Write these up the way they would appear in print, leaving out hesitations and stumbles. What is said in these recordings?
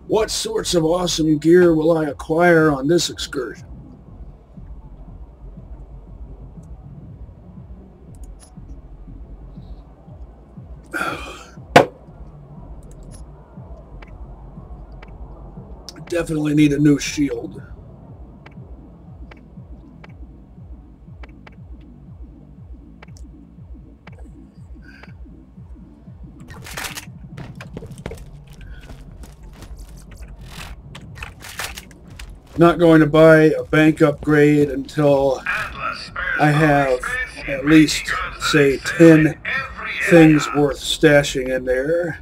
What sorts of awesome gear will I acquire on this excursion? Definitely need a new shield. Not going to buy a bank upgrade until I have at least, say, 10 things worth stashing in there.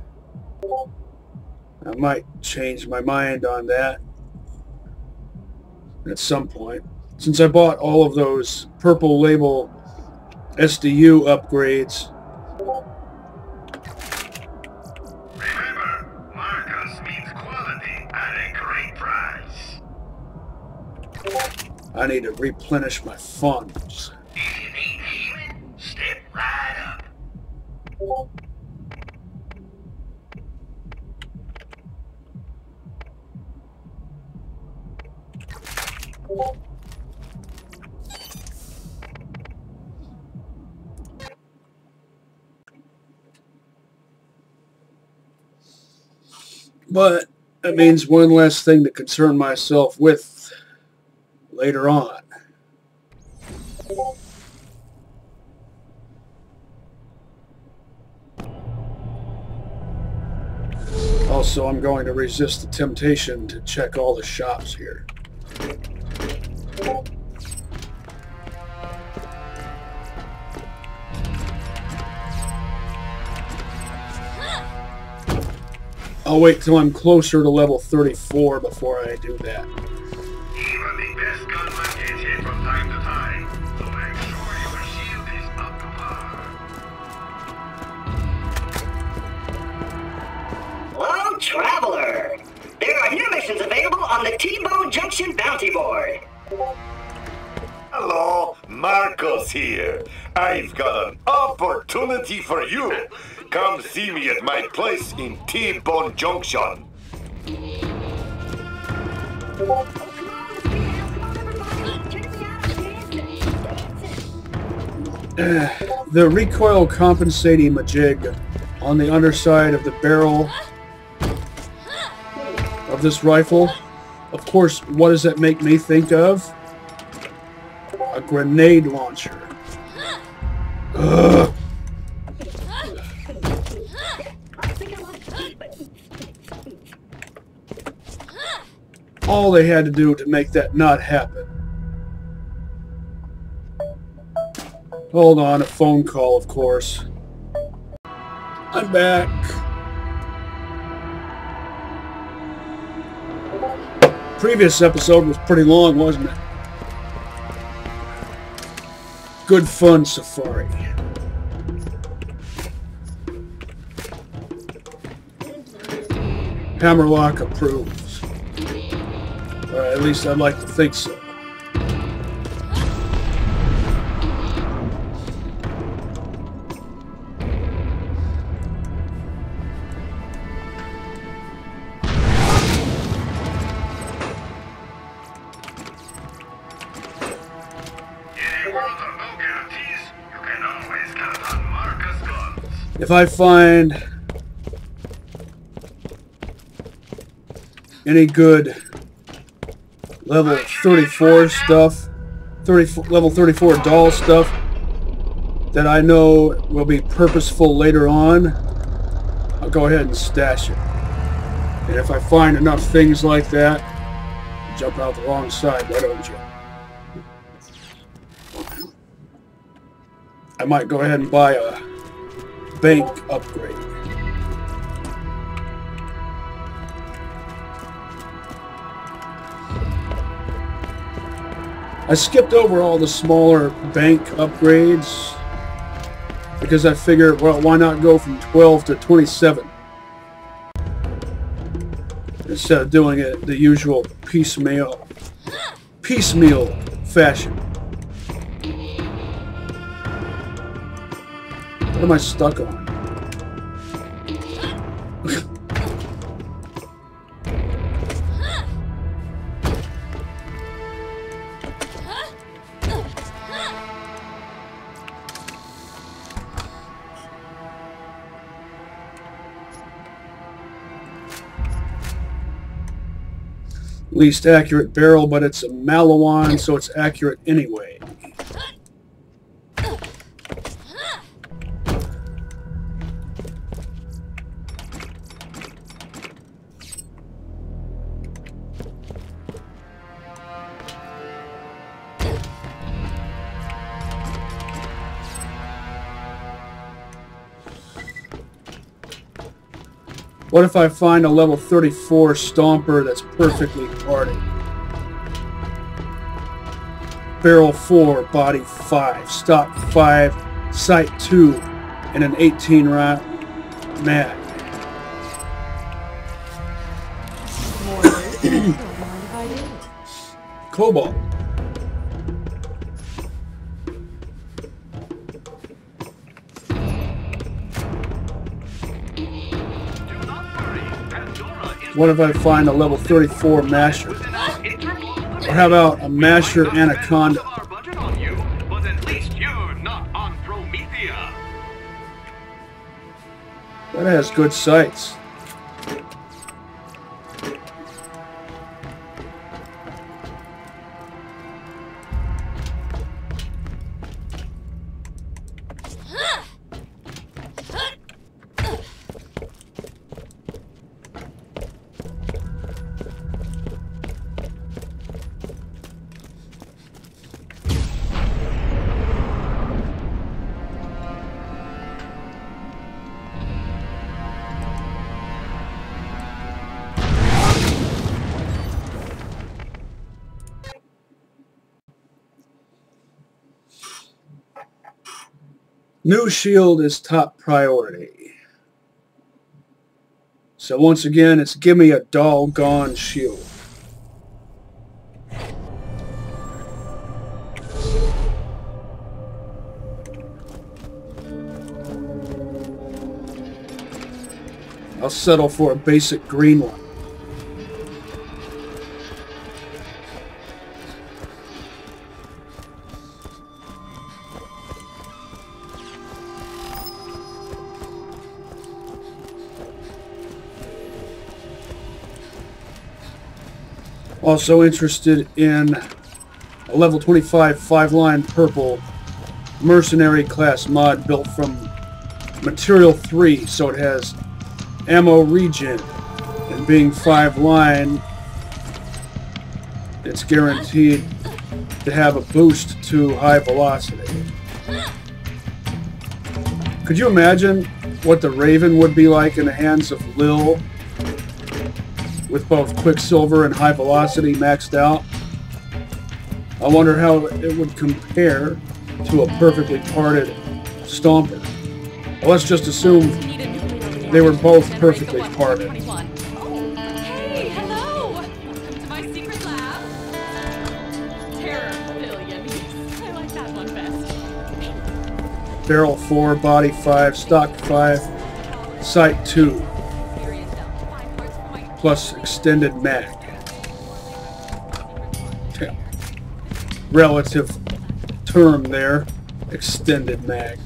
I might change my mind on that at some point. Since I bought all of those purple label SDU upgrades. Remember, Marcus means quality at a great price. I need to replenish my funds. If you need healing, step right up. But that means one less thing to concern myself with later on. Also, I'm going to resist the temptation to check all the shops here. I'll wait till I'm closer to level 34 before I do that. Even the best gunman gets hit from time to time, so make sure your shield is up to par. Hello, traveler! There are new missions available on the T-Bone Junction bounty board. Hello, Marcos here. I've got an opportunity for you. Come see me at my place in T-Bone Junction. The recoil compensating majig on the underside of the barrel of this rifle. Of course, what does that make me think of? A grenade launcher. Ugh. All they had to do to make that not happen. Hold on, a phone call, of course. I'm back. Previous episode was pretty long, wasn't it? Good fun safari. Hammerlock approves. Or at least I'd like to think so. If I find any good level 34 stuff, level 34 Dahl stuff that I know will be purposeful later on, I'll go ahead and stash it. And if I find enough things like that, jump out the wrong side, why don't you? I might go ahead and buy a bank upgrade. I skipped over all the smaller bank upgrades because I figured, well, why not go from 12 to 27 instead of doing it the usual piecemeal fashion. What am I stuck on? Least accurate barrel, but it's a BL1, so it's accurate anyway. What if I find a level 34 stomper that's perfectly parted? Barrel 4, body 5, stock 5, sight 2, and an 18 round mag. Cobalt. What if I find a level 34 masher? Or how about a masher anaconda? That has good sights. New shield is top priority. So once again, it's give me a doggone shield. I'll settle for a basic green one. Also interested in a level 25 5-line purple mercenary class mod built from material 3, so it has ammo regen, and being 5-line, it's guaranteed to have a boost to high velocity. Could you imagine what the Raven would be like in the hands of Lil? With both Quicksilver and high velocity maxed out. I wonder how it would compare to a perfectly parted Stomper. Well, let's just assume they were both perfectly parted. Hey, hello! Welcome to my secret lab. Terror Pavilion. I like that one best. Barrel 4, body 5, stock 5, sight 2. Plus extended mag. Relative term there. Extended mag.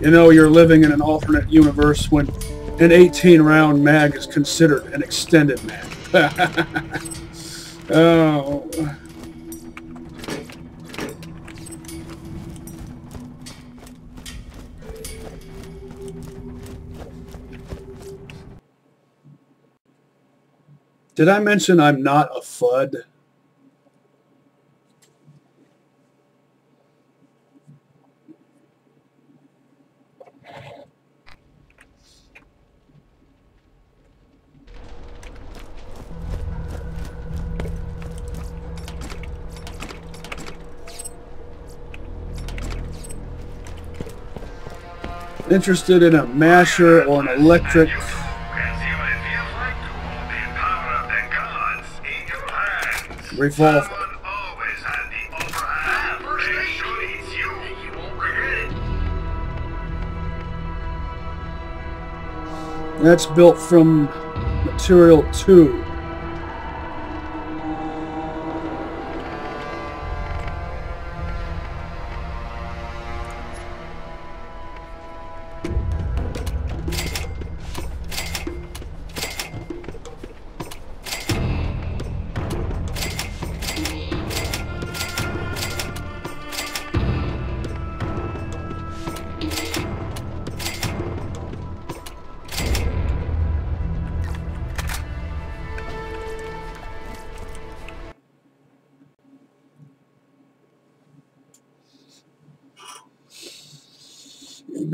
You know, you're living in an alternate universe when an 18-round mag is considered an extended mag. Oh. Did I mention I'm not a FUD? Interested in a masher or an electric revolver. That's built from material 2.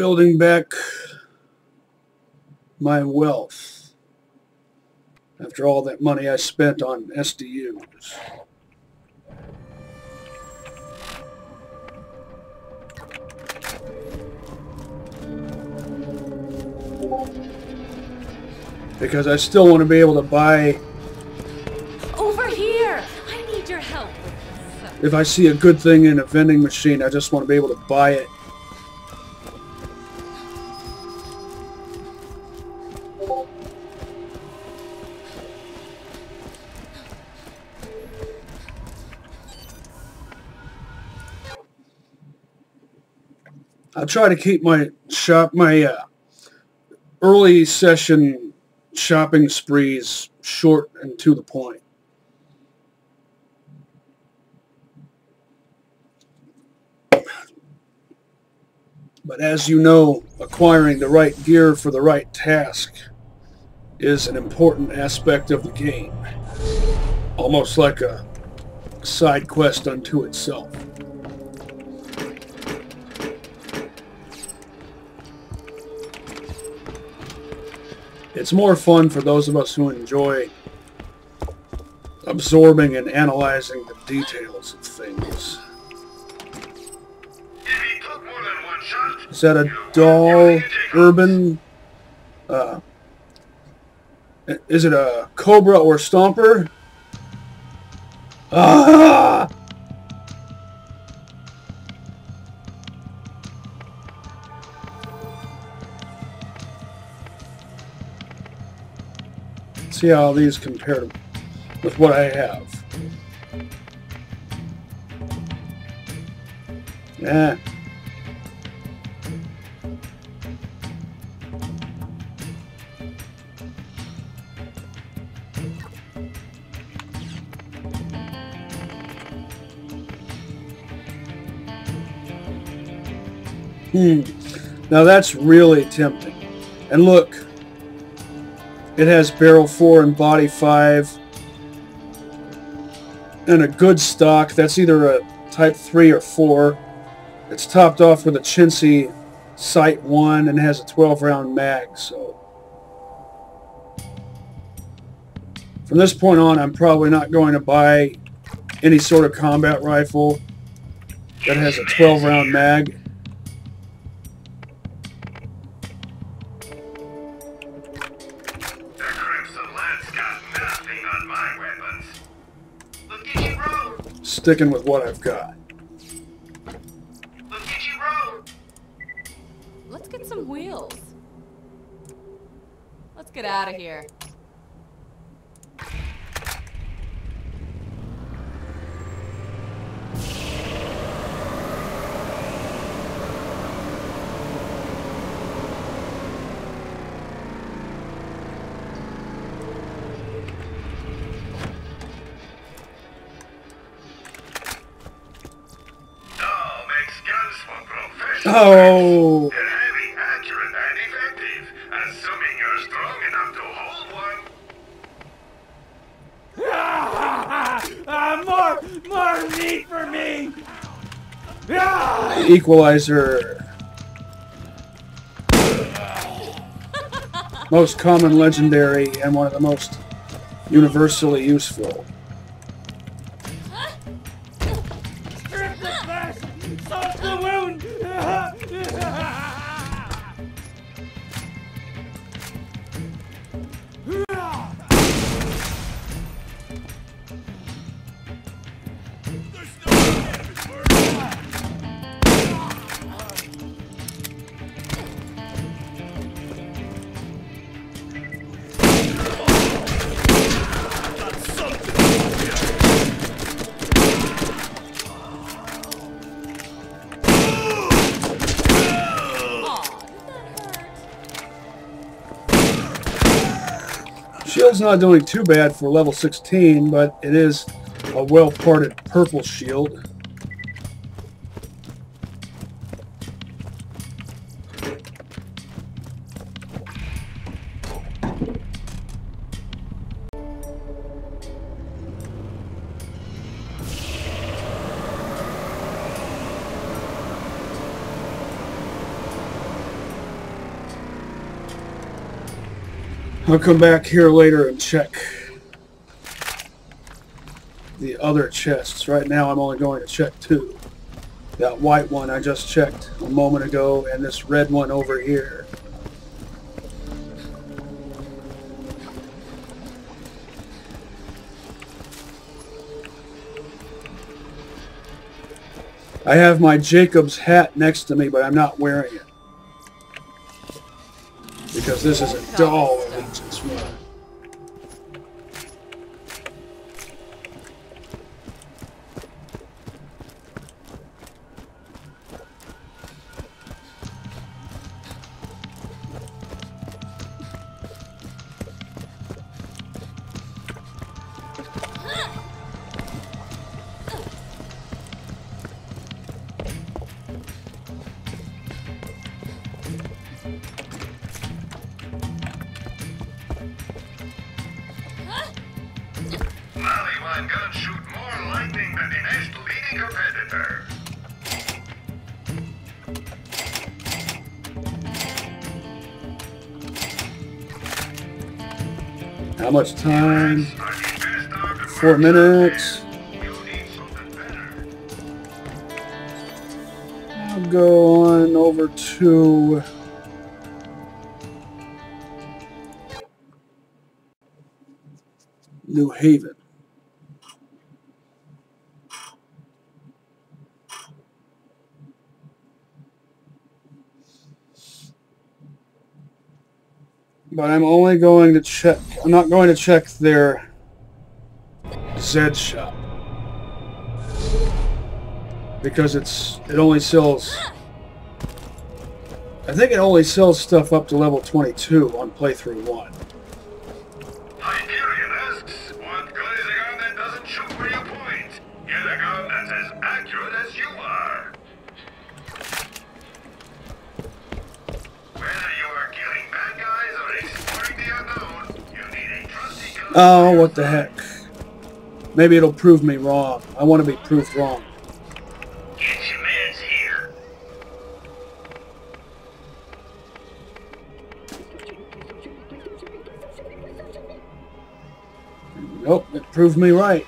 building back my wealth after all that money I spent on SDUs. Because I still want to be able to buy... Over here! I need your help with this. If I see a good thing in a vending machine, I just want to be able to buy it. I'll try to keep my early session shopping sprees short and to the point. But as you know, acquiring the right gear for the right task is an important aspect of the game. Almost like a side quest unto itself. It's more fun for those of us who enjoy absorbing and analyzing the details of things. Is that a Dahl Urban? Is it a Cobra or Stomper? Ah! See how these compare with what I have. Yeah. Now that's really tempting. And look, it has barrel 4 and body 5 and a good stock. That's either a type 3 or 4. It's topped off with a chintzy sight 1 and has a 12-round mag. So from this point on, I'm probably not going to buy any sort of combat rifle that has a 12-round mag. Sticking with what I've got. Let's get some wheels. Let's get out of here. Oh! They're heavy, accurate, and effective, assuming you're strong enough to hold one. More meat for me! Equalizer. Most common legendary and one of the most universally useful. Strip the flesh! Soak the wound! Shield's not doing too bad for level 16, but it is a well-parted purple shield. I'll come back here later and check the other chests. Right now I'm only going to check 2. That white one I just checked a moment ago, and this red one over here. I have my Jacob's hat next to me, but I'm not wearing it. Because this is a Dahl allegiance one. BL1 guns shoot more lightning than the next leading competitor. How much time? 4 minutes. I'll go on over to New Haven. But I'm only going to check, I'm not going to check their Z shop. Because it only sells, I think it only sells stuff up to level 22 on Playthru-1. Hyperion asks, what good is a gun that doesn't shoot where you point? Get a gun that's as accurate as you are. Whether you are killing bad guys or exploring the unknown, you need a trusty gun. Oh, what the heck. Maybe it'll prove me wrong. I want to be proved wrong. Get your meds here. Nope, it proved me right.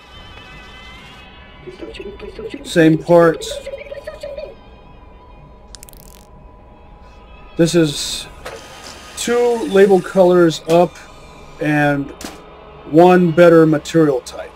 Same parts. This is 2 label colors up and 1 better material type.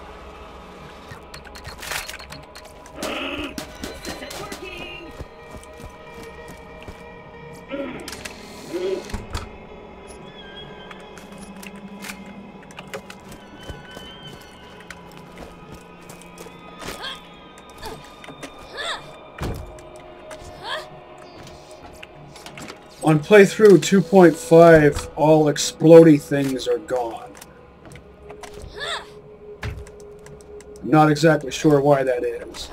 On Playthru 2.5, all explodey things are gone. I'm not exactly sure why that is.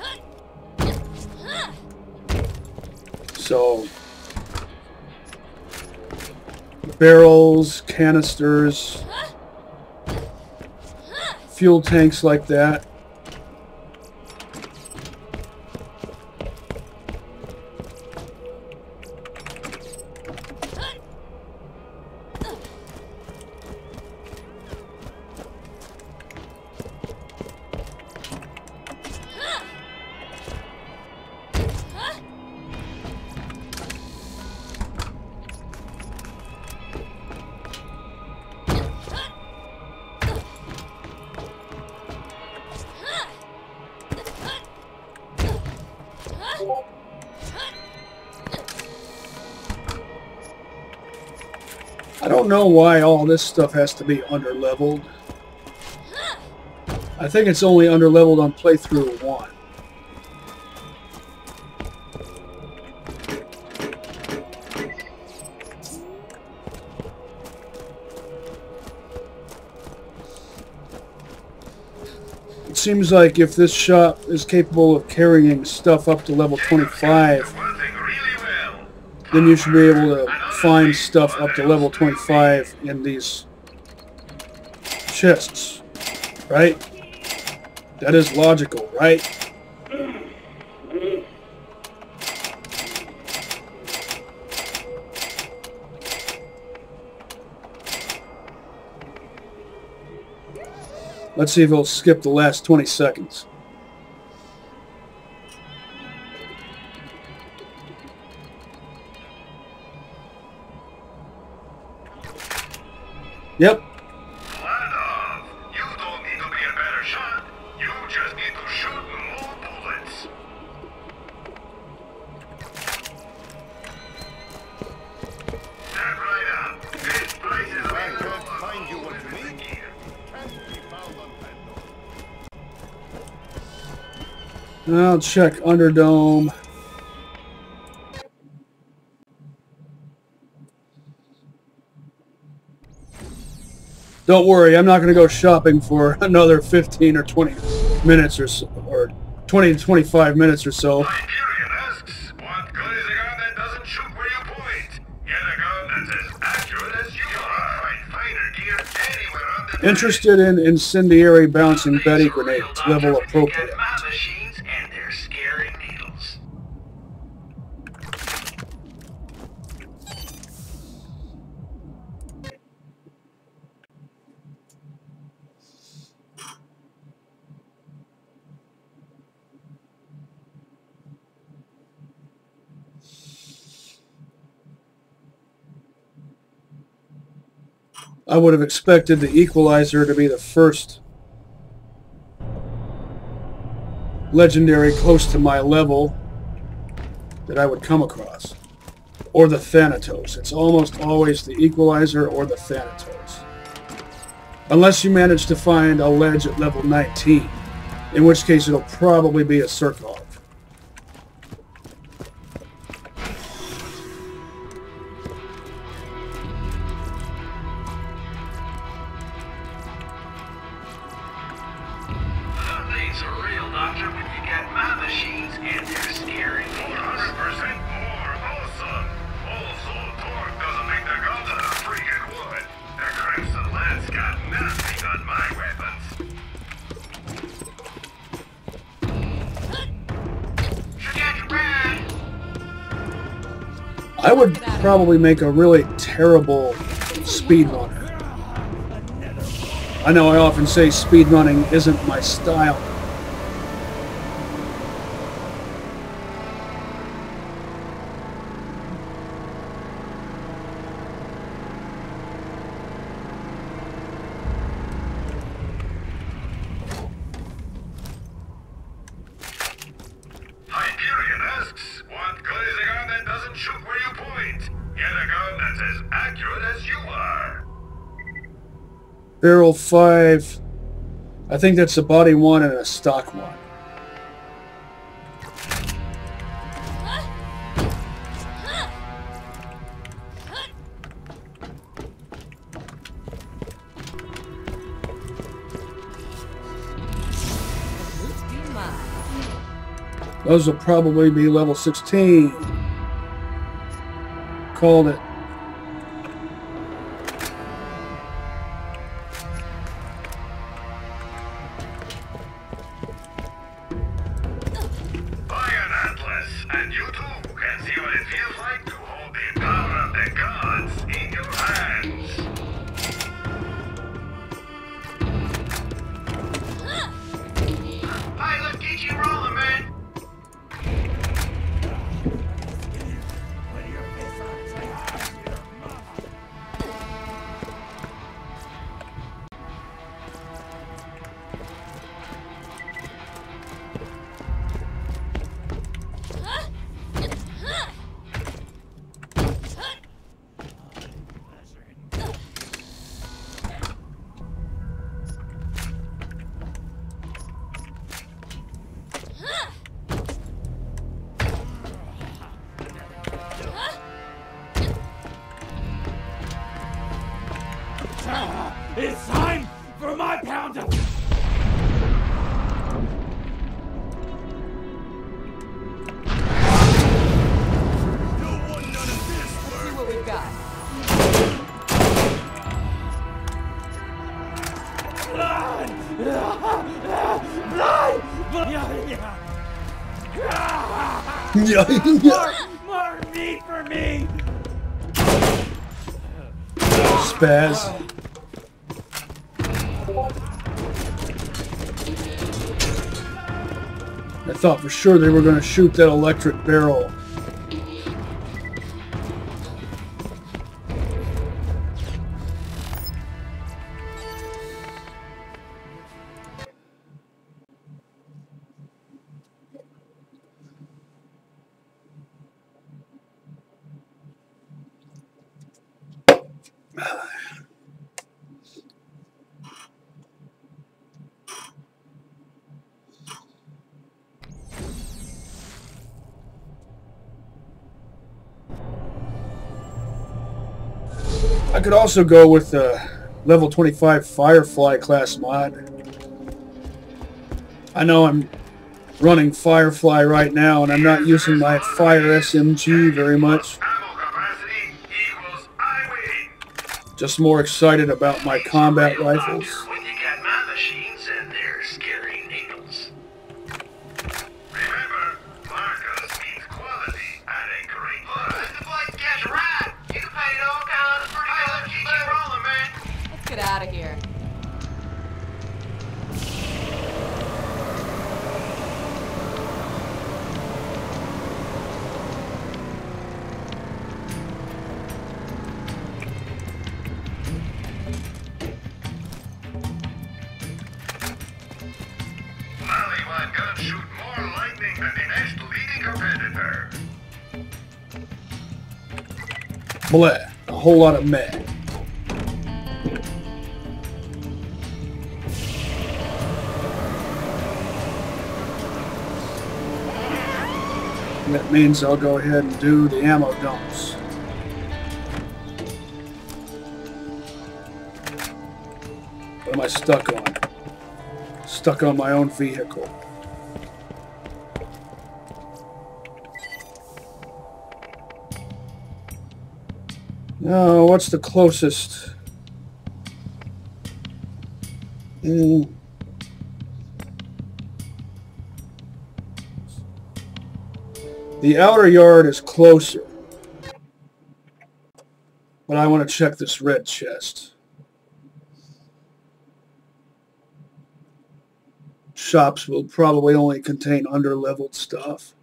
So, barrels, canisters, fuel tanks like that. I don't know why all this stuff has to be underleveled. I think it's only underleveled on Playthru-1. It seems like if this shop is capable of carrying stuff up to level 25, then you should be able to find stuff up to level 25 in these chests, right? That is logical, right? Let's see if it'll skip the last 20 seconds. Yep. Ladov, you don't need to be a better shot. You just need to shoot more bullets. Step right up. This place is available. Find you what you need. I'll check Underdome. Don't worry, I'm not going to go shopping for another 15 or 20 minutes or so, or 20 to 25 minutes or so. Hyperion asks, what good is a gun that doesn't shoot where you point? Get a gun that's as accurate as you are. Find finer gear anywhere on the Interested in incendiary bouncing Betty grenades, level appropriate. Get my machines and their scary needles. I would have expected the Equalizer to be the first legendary close to my level that I would come across. Or the Thanatos. It's almost always the Equalizer or the Thanatos. Unless you manage to find a ledge at level 19, in which case it'll probably be a Surkov. Nothing's a real doctor when you get my machines and their scary needles. 100% more awesome. Also, torque doesn't make the guns out of freaking wood. The Crimson Lance got nothing on my weapons. Forget your brand. I would probably make a really terrible speedrunner. I know I often say speedrunning isn't my style. Hyperion asks, what good is a gun that doesn't shoot where you point? Get a gun that's as accurate as you are. Barrel 5. I think that's a body one and a stock one. Those will probably be level 16. Called it. Buy an Atlas, and you too can see what it feels like to hold the power of the gods in your hands. Hey, let's get you rolling, man. It's time for my pound of... See what we've got. More meat for me! Spaz. I thought for sure they were going to shoot that electric barrel. I could also go with the level 25 Firefly class mod. I know I'm running Firefly right now, and I'm not using my Fire SMG very much. Ammo capacity equals I win. Just more excited about my combat rifles. When you get my machines and their scary needles. Remember, Marcus means quality and a great look. The boys get right. You paid all kinds of pretty good. Keep it rolling, man. Let's get out of here. Hollywood guns shoot more lightning than the next leading competitor. Bleh. A whole lot of meh. That means I'll go ahead and do the ammo dumps. What am I stuck on? Stuck on my own vehicle. Now, what's the closest? The outer yard is closer. But I want to check this red chest. Shops will probably only contain under-leveled stuff.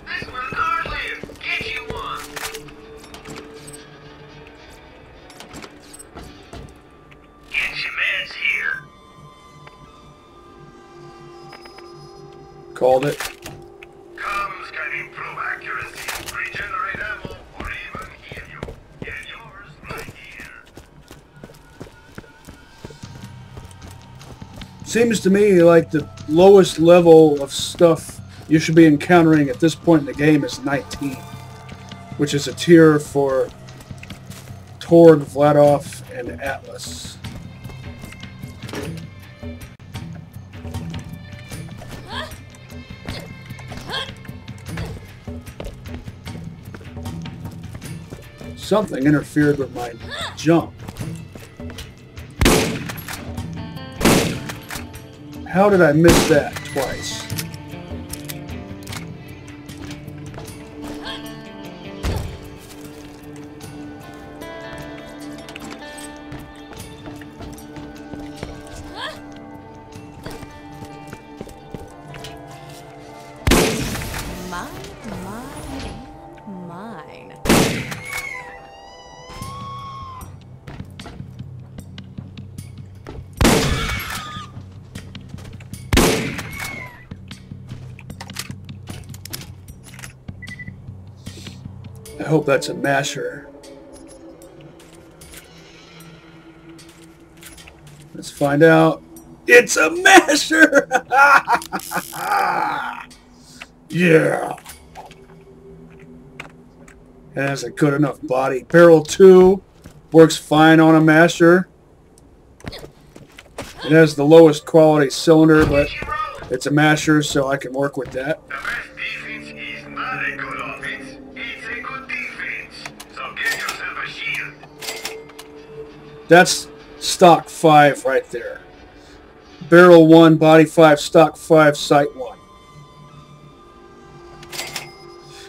This is where cars live. Get you one. Get your meds here. Called it. Comms can improve accuracy, regenerate ammo, or even heal you. Get yours right here. Seems to me like the lowest level of stuff you should be encountering at this point in the game is 19, which is a tier for Torg, Vladov, and Atlas. Something interfered with my jump. How did I miss that twice? Mine. I hope that's a masher. Let's find out. It's a masher! Yeah! It has a good enough body. Barrel 2 works fine on a masher. It has the lowest quality cylinder, but it's a masher, so I can work with that. The best defense is not a good offense. It's a good defense. So get yourself a shield. That's stock 5 right there. Barrel 1, body 5, stock 5, sight 1.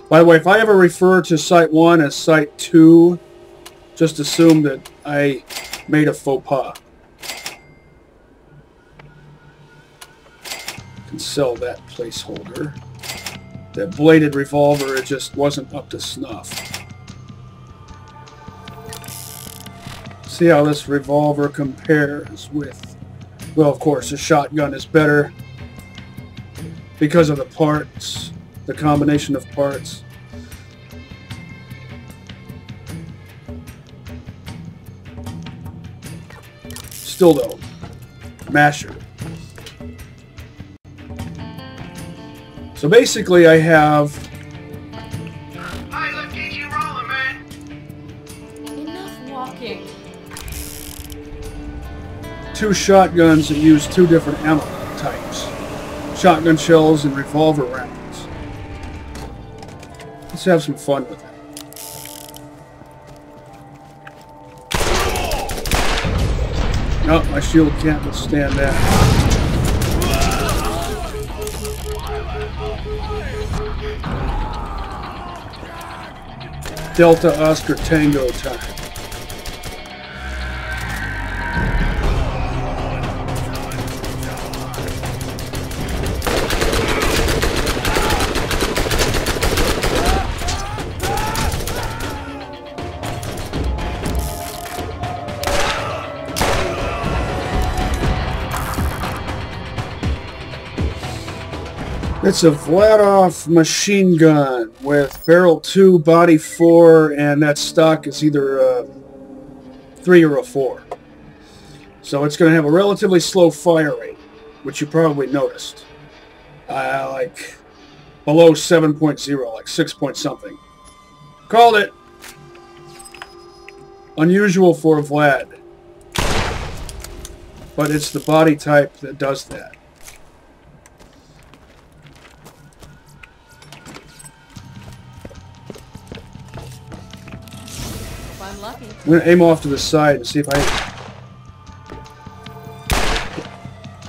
By the way, if I ever refer to Site 1 as Site 2, just assume that I made a faux pas. Can sell that placeholder. That bladed revolver, it just wasn't up to snuff. See how this revolver compares with... Well, of course, the shotgun is better because of the parts, the combination of parts. Still though, masher. So basically I have... Hey, let's get you rolling, man. Enough walking. 2 shotguns that use 2 different ammo types. Shotgun shells and revolver rounds. Let's have some fun with it. No, my shield can't withstand that. Delta Oscar Tango time. It's a Vladov machine gun with barrel 2, body 4, and that stock is either a 3 or a 4. So it's going to have a relatively slow fire rate, which you probably noticed. Like below 7.0, like 6 point something. Called it. Unusual for Vlad. But it's the body type that does that. I'm lucky. I'm going to aim off to the side and see if I...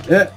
Yeah.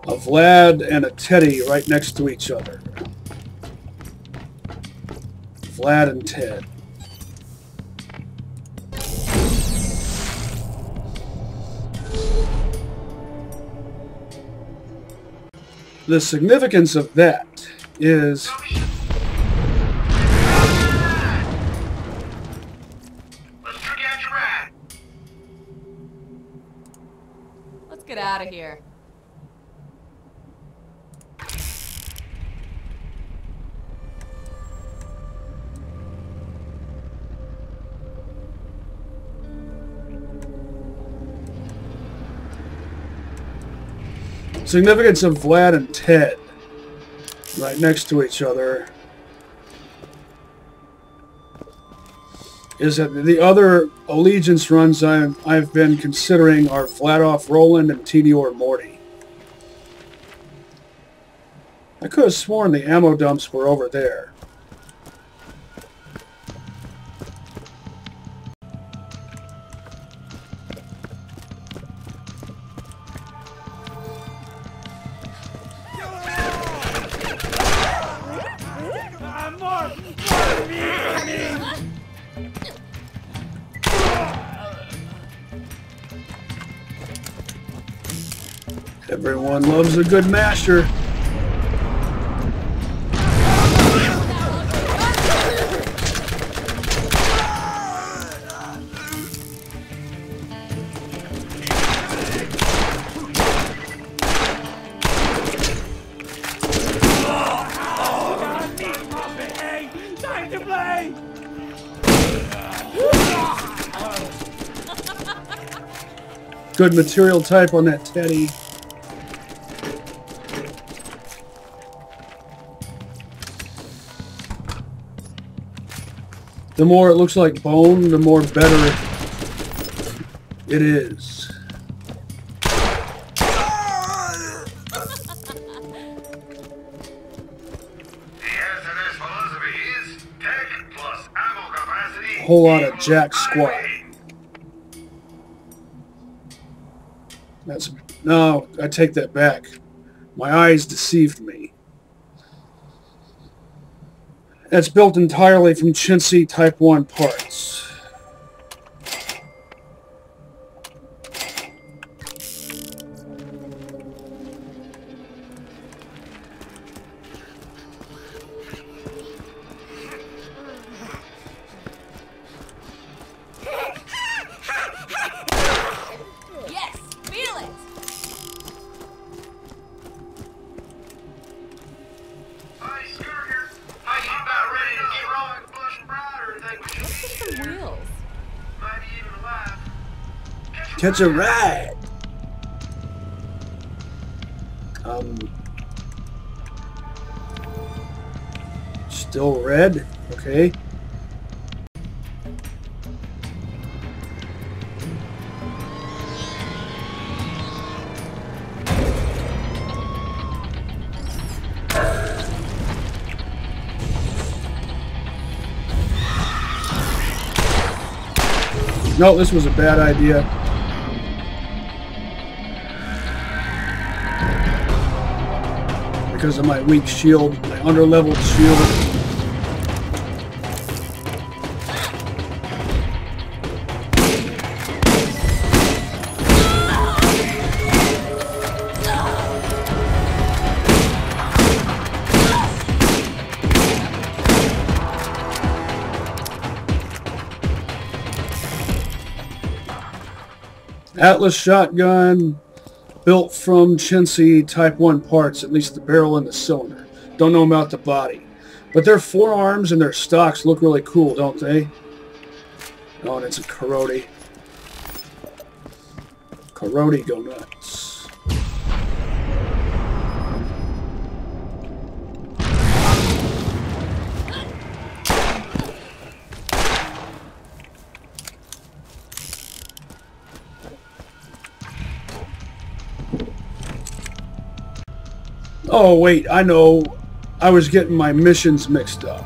A Vlad and a Teddy right next to each other. Vlad and Ted. The significance of that is... Let's get out of here. Significance of Vlad and Ted right next to each other is that the other allegiance runs I've been considering are Vladov Roland and Tedior Morty. I could have sworn the ammo dumps were over there. Everyone loves a good masher. Good material type on that teddy. The more it looks like bone, the more better it is. Whole lot of jack squat. That's no, I take that back. My eyes deceived me. That's built entirely from chintzy Type 1 parts. Catch a ride. Still red. Okay. No, this was a bad idea. Because of my weak shield, my under-leveled shield. Atlas shotgun. Built from chintzy Type 1 parts, at least the barrel and the cylinder. Don't know about the body. But their forearms and their stocks look really cool, don't they? Oh, and it's a Karate. Karate go nuts. Oh, wait, I know. I was getting my missions mixed up.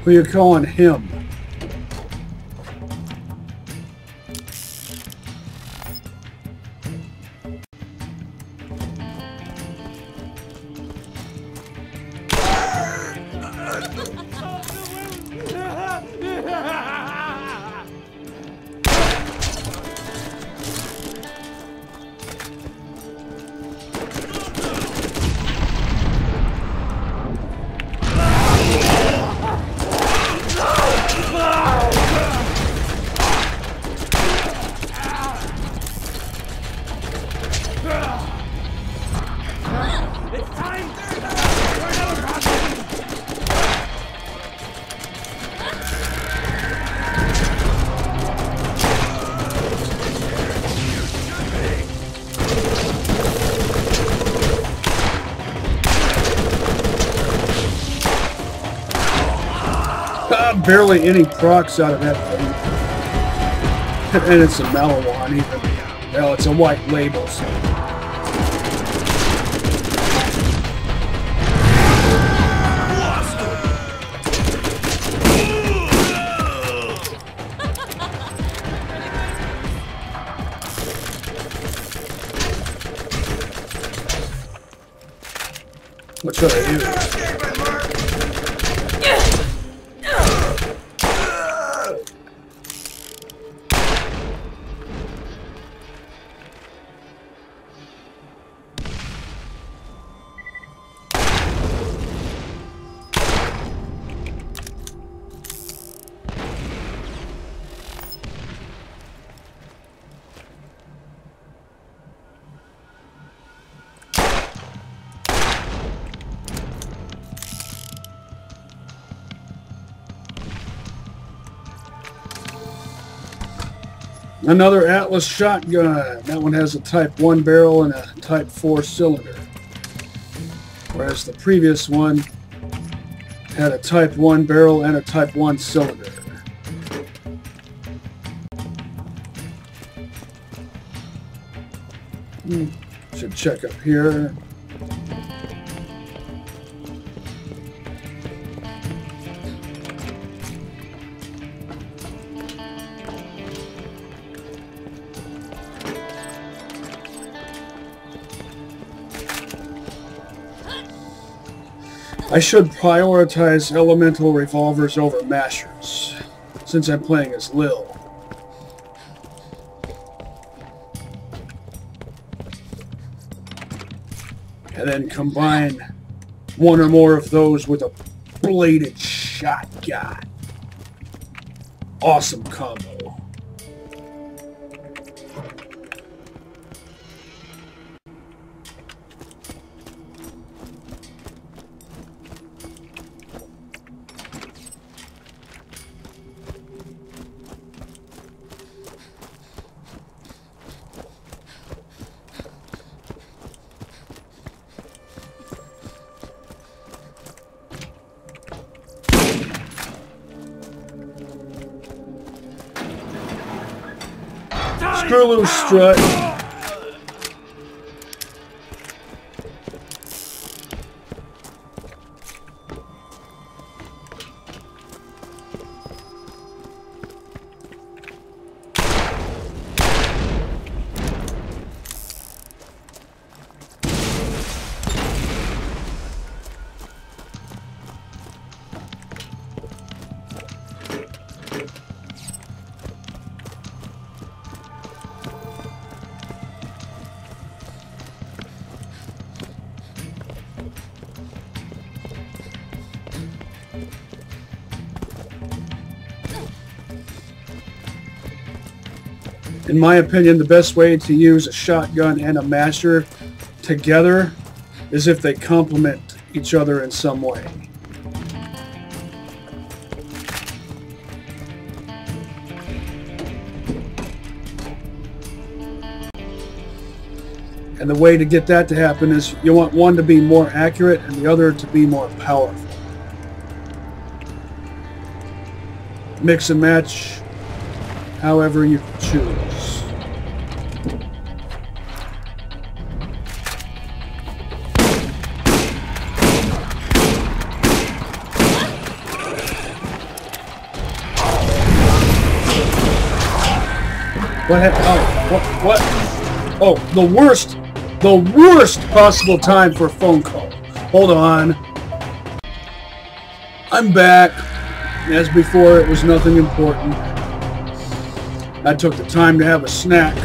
Who are you calling him? Barely any procs out of that thing. And it's a Malawan even. Well, it's a white label, so. What should I do? Another Atlas shotgun. That one has a Type 1 barrel and a Type 4 cylinder. Whereas the previous one had a Type 1 barrel and a Type 1 cylinder. Should check up here. I should prioritize elemental revolvers over mashers, since I'm playing as Lil. And then combine one or more of those with a bladed shotgun. Awesome combo. Screw loose strut. In my opinion, the best way to use a shotgun and a masher together is if they complement each other in some way. And the way to get that to happen is you want one to be more accurate and the other to be more powerful. Mix and match however you choose. What? Oh, the worst possible time for a phone call. Hold on. I'm back. As before, it was nothing important. I took the time to have a snack.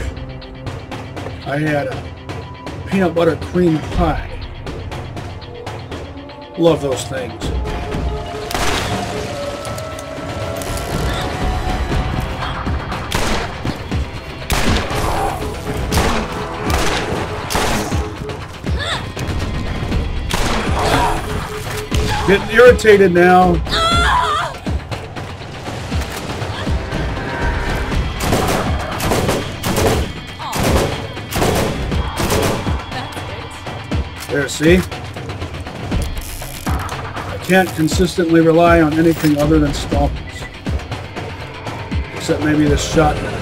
I had a peanut butter cream pie. Love those things. Getting irritated now. There, see? I can't consistently rely on anything other than stalkers. Except maybe this shotgun.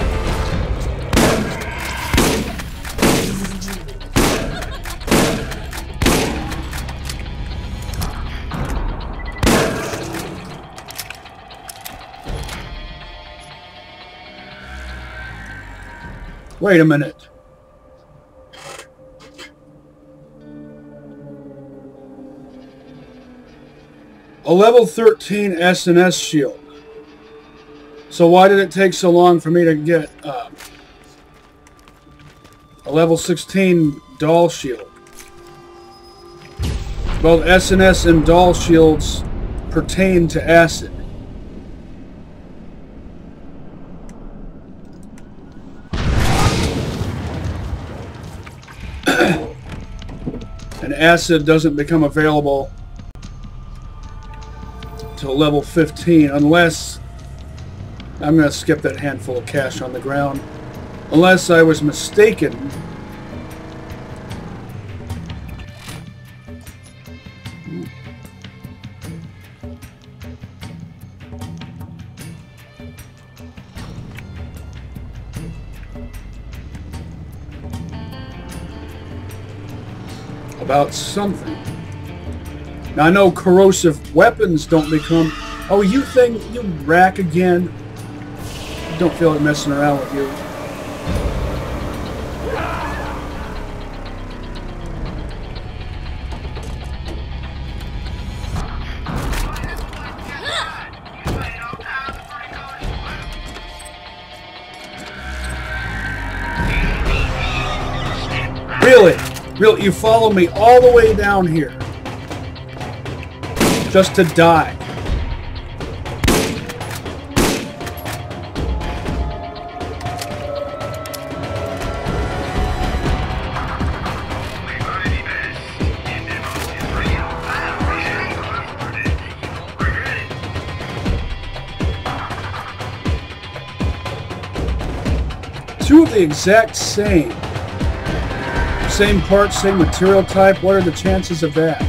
Wait a minute. A level 13 S&S shield. So why did it take so long for me to get a level 16 Dahl shield? Both S&S and Dahl shields pertain to acid. And acid doesn't become available till level 15 unless I'm going to skip that handful of cash on the ground. Unless I was mistaken. About something. Now I know corrosive weapons don't become... Oh, you rack again. I don't feel like messing around with you. Really? Really? You follow me all the way down here just to die? Two of the exact same. Same parts, same material type. What are the chances of that?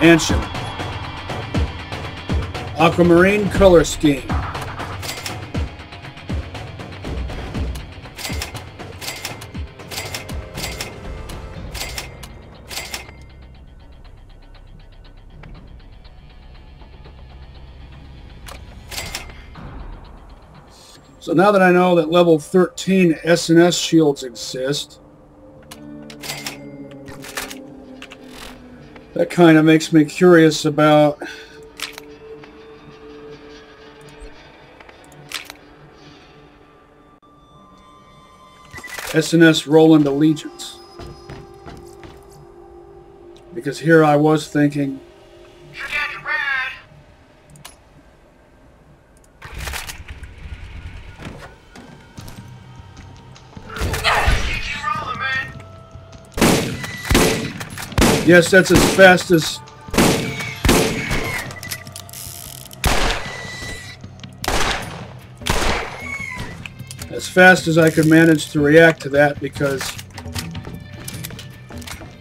Ancient. Aquamarine color scheme. So now that I know that level 13 S&S shields exist, that kind of makes me curious about S&S Roland Allegiance. Because here I was thinking, yes, that's as fast as I could manage to react to that, because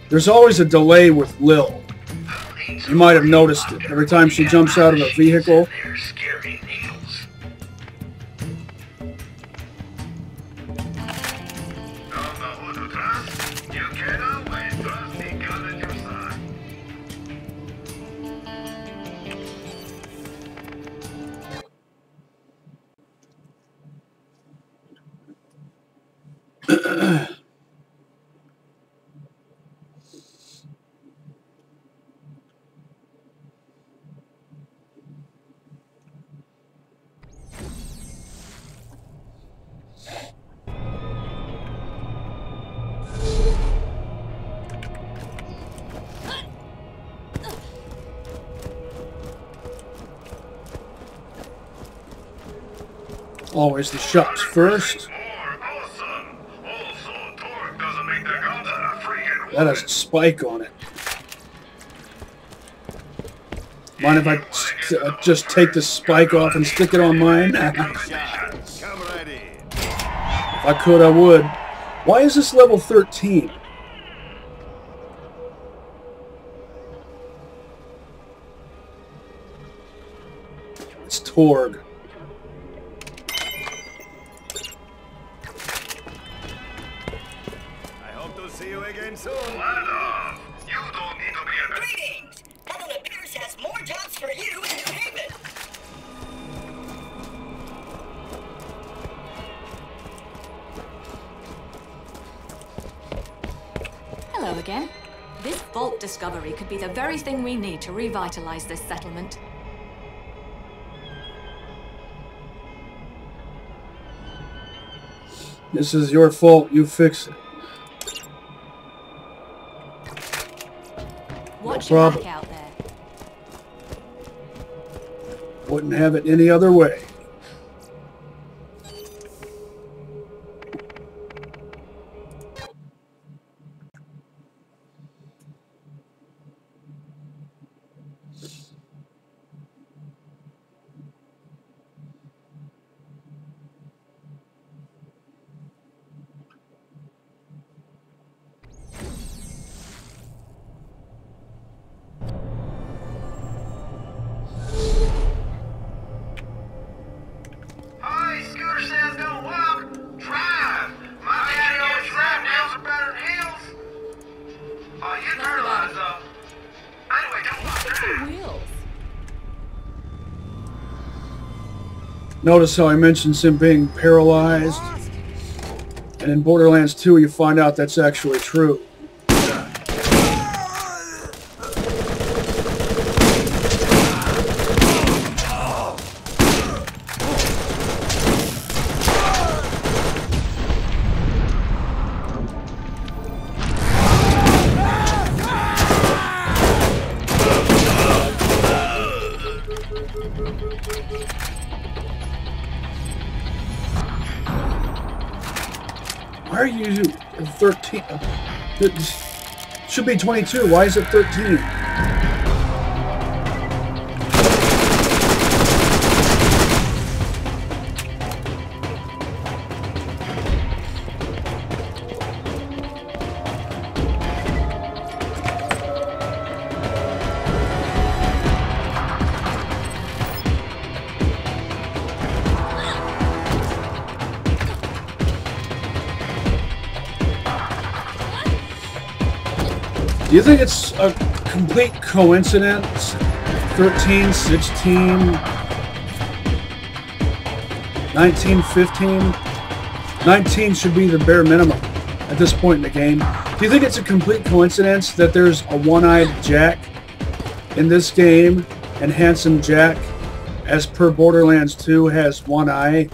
there's always a delay with Lil. You might have noticed it. Every time she jumps out of a vehicle, always the shops first. That has a spike on it. Mind if I just take the spike off and stick it on mine? If I could, I would. Why is this level 13? It's Torg. Again? This vault discovery could be the very thing we need to revitalize this settlement. This is your fault. You fix it. Watch your back out there. Wouldn't have it any other way. Notice how I mentioned him being paralyzed? And in Borderlands 2, you find out that's actually true. Why are you 13? It should be 22. Why is it 13? Do you think it's a complete coincidence? 13, 16, 19, 15? 19 should be the bare minimum at this point in the game. Do you think it's a complete coincidence that there's a one-eyed Jack in this game and Handsome Jack, as per Borderlands 2, has one eye?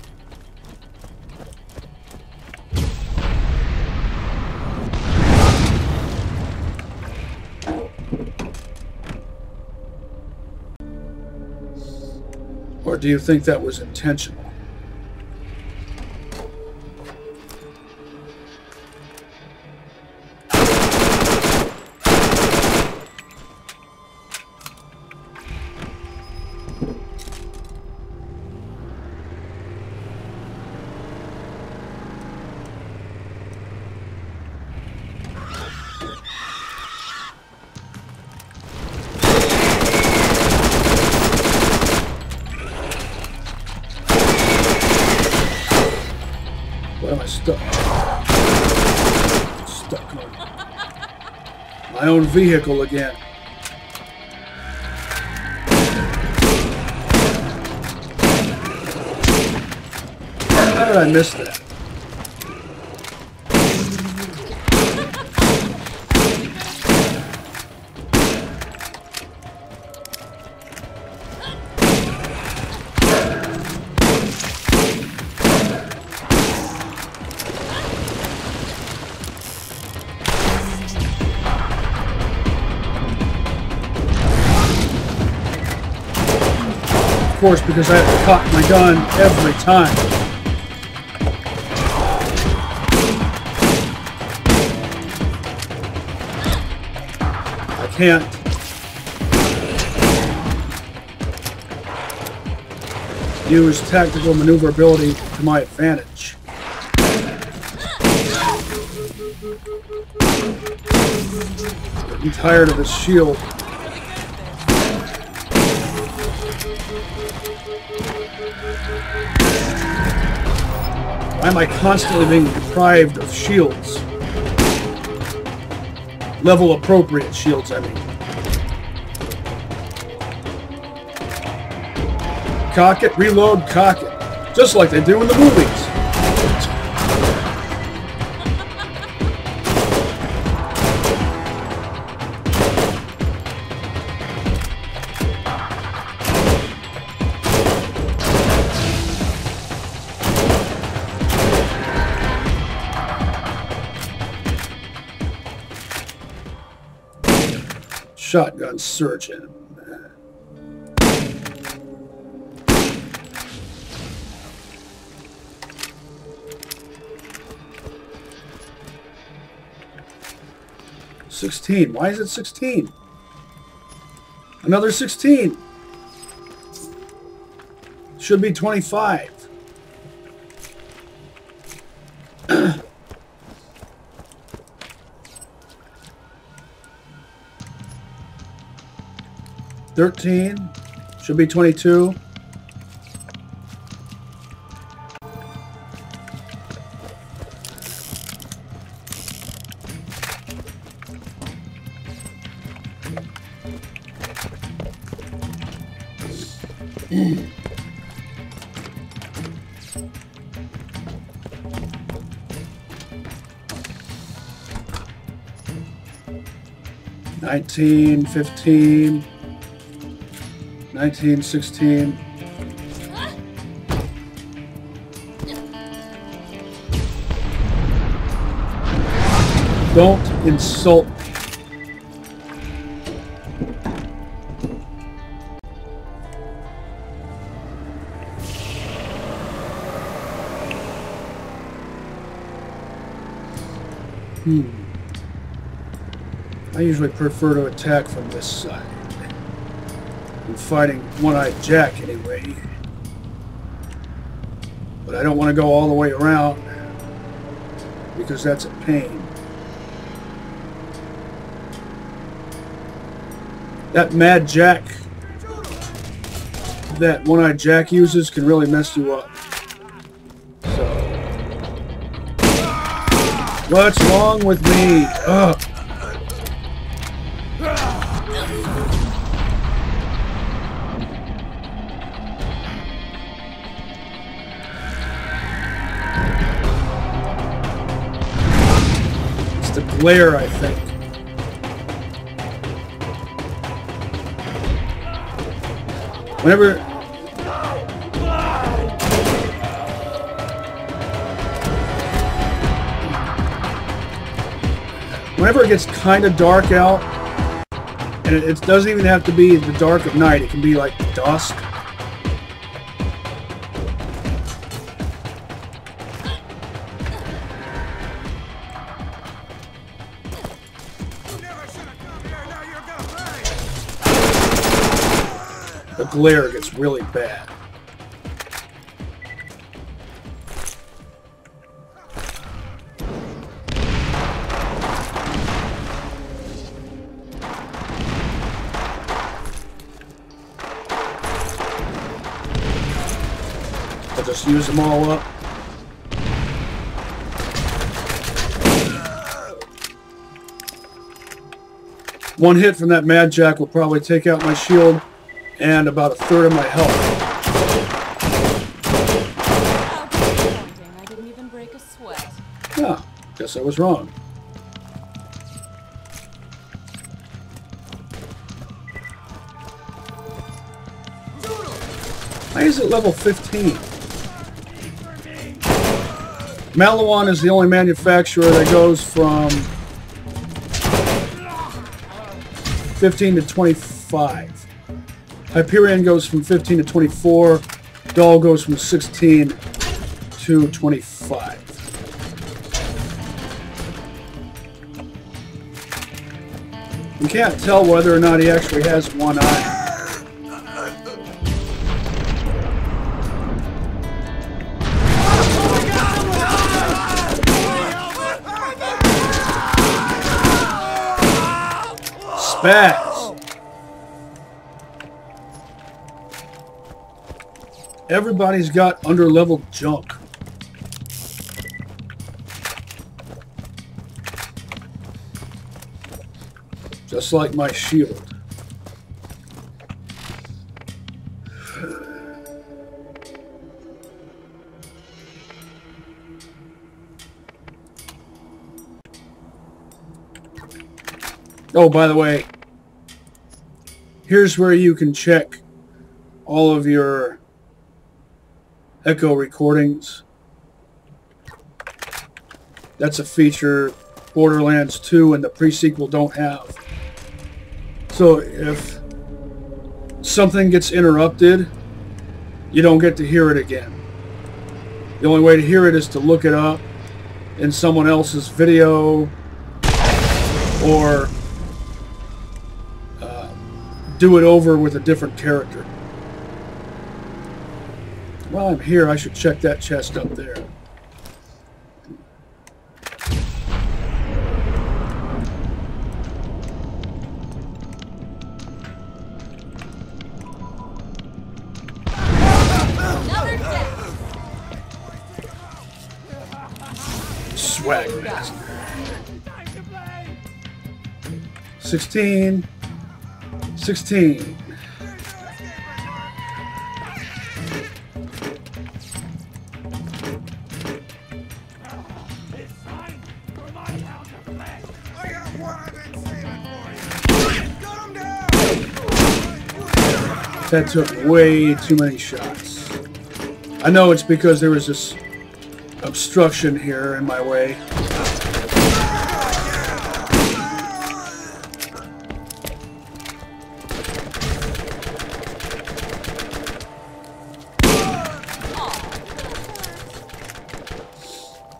Or do you think that was intentional? What am I stuck? Stuck on my own vehicle again. How did I miss that? Of course, because I have to cock my gun every time. I can't use tactical maneuverability to my advantage. I'm tired of this shield. Why am I constantly being deprived of shields? Level appropriate shields, I mean. Cock it, reload, cock it. Just like they do in the movies. Shotgun surgeon. $16. Why is it 16? Another 16. Should be 25. $13. Should be 22. 19, 15, 19, 16. Don't insult me. I usually prefer to attack from this side. I'm fighting One-Eyed Jack anyway. But I don't want to go all the way around because that's a pain. That Mad Jack that One-Eyed Jack uses can really mess you up. So, what's wrong with me? Ugh. It's the glare, I think. Whenever it gets kind of dark out, and it doesn't even have to be the dark of night, it can be like dusk. The glare gets really bad. I'll just use them all up. One hit from that Mad Jack will probably take out my shield and about a third of my health. I didn't even break a sweat. Yeah, guess I was wrong. Why is it level 15? BL1 is the only manufacturer that goes from 15 to 25. Hyperion goes from 15 to 24. Dahl goes from 16 to 25. You can't tell whether or not he actually has one eye. Spaz. Everybody's got under-leveled junk. Just like my shield. Oh, by the way, here's where you can check all of your echo recordings. That's a feature Borderlands 2 and the pre-sequel don't have. So if something gets interrupted, you don't get to hear it again. The only way to hear it is to look it up in someone else's video or do it over with a different character. While I'm here, I should check that chest up there. Swag master. 16. 16. That took way too many shots. I know it's because there was this obstruction here in my way.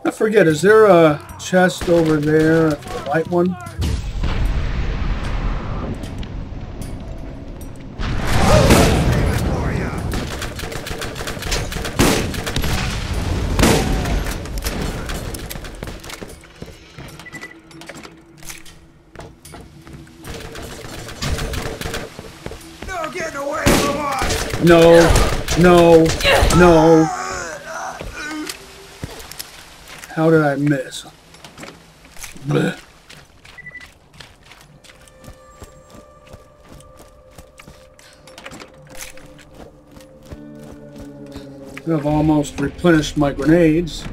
I forget, is there a chest over there, the light one? No, no, no. How did I miss? Blech. I've almost replenished my grenades.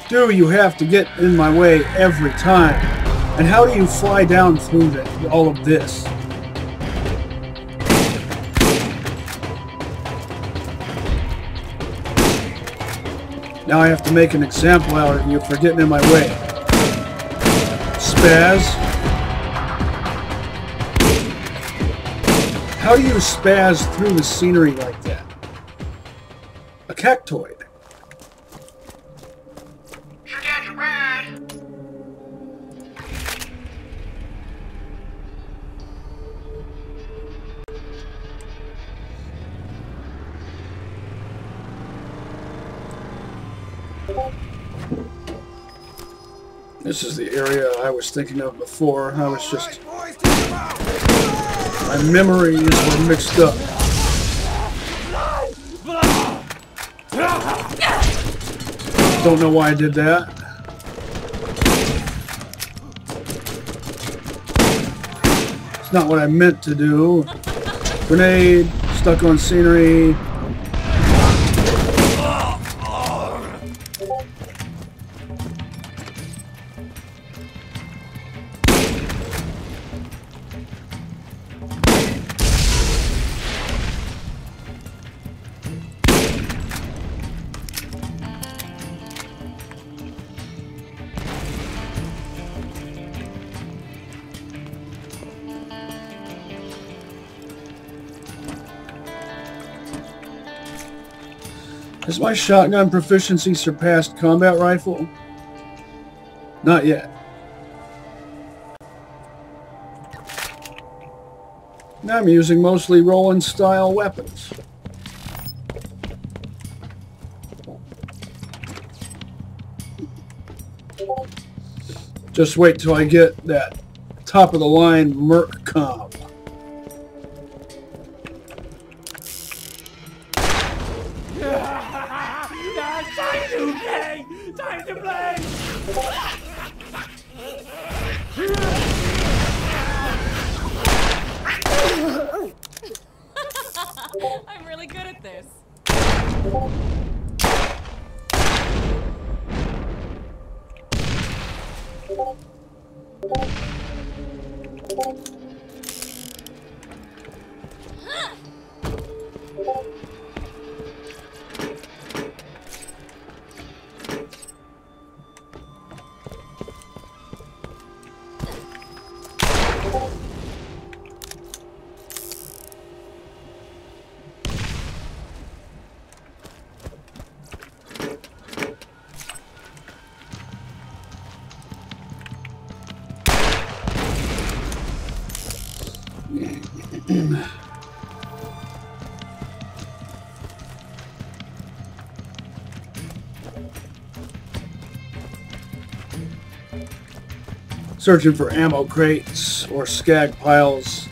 Do you have to get in my way every time? And how do you fly down through all of this? Now I have to make an example out of you for getting in my way. Spaz? How do you spaz through the scenery like that? A cactoid. This is the area I was thinking of before. I was just... my memories were mixed up. Don't know why I did that. It's not what I meant to do. Grenade, stuck on scenery. Has my shotgun proficiency surpassed combat rifle? Not yet. I'm using mostly Roland style weapons. Just wait till I get that top of the line Merc comp. Time to play! I'm really good at this. Searching for ammo crates or skag piles.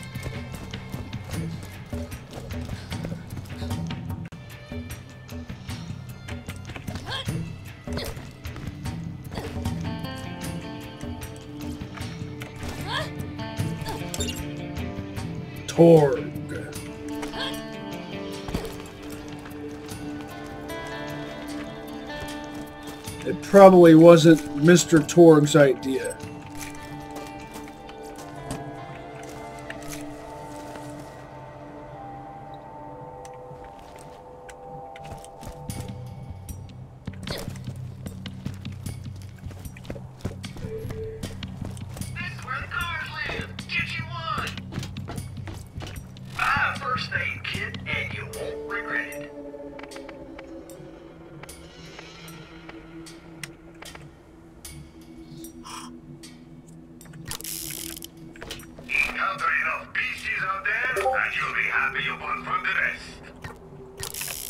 Torg. It probably wasn't Mr. Torg's idea.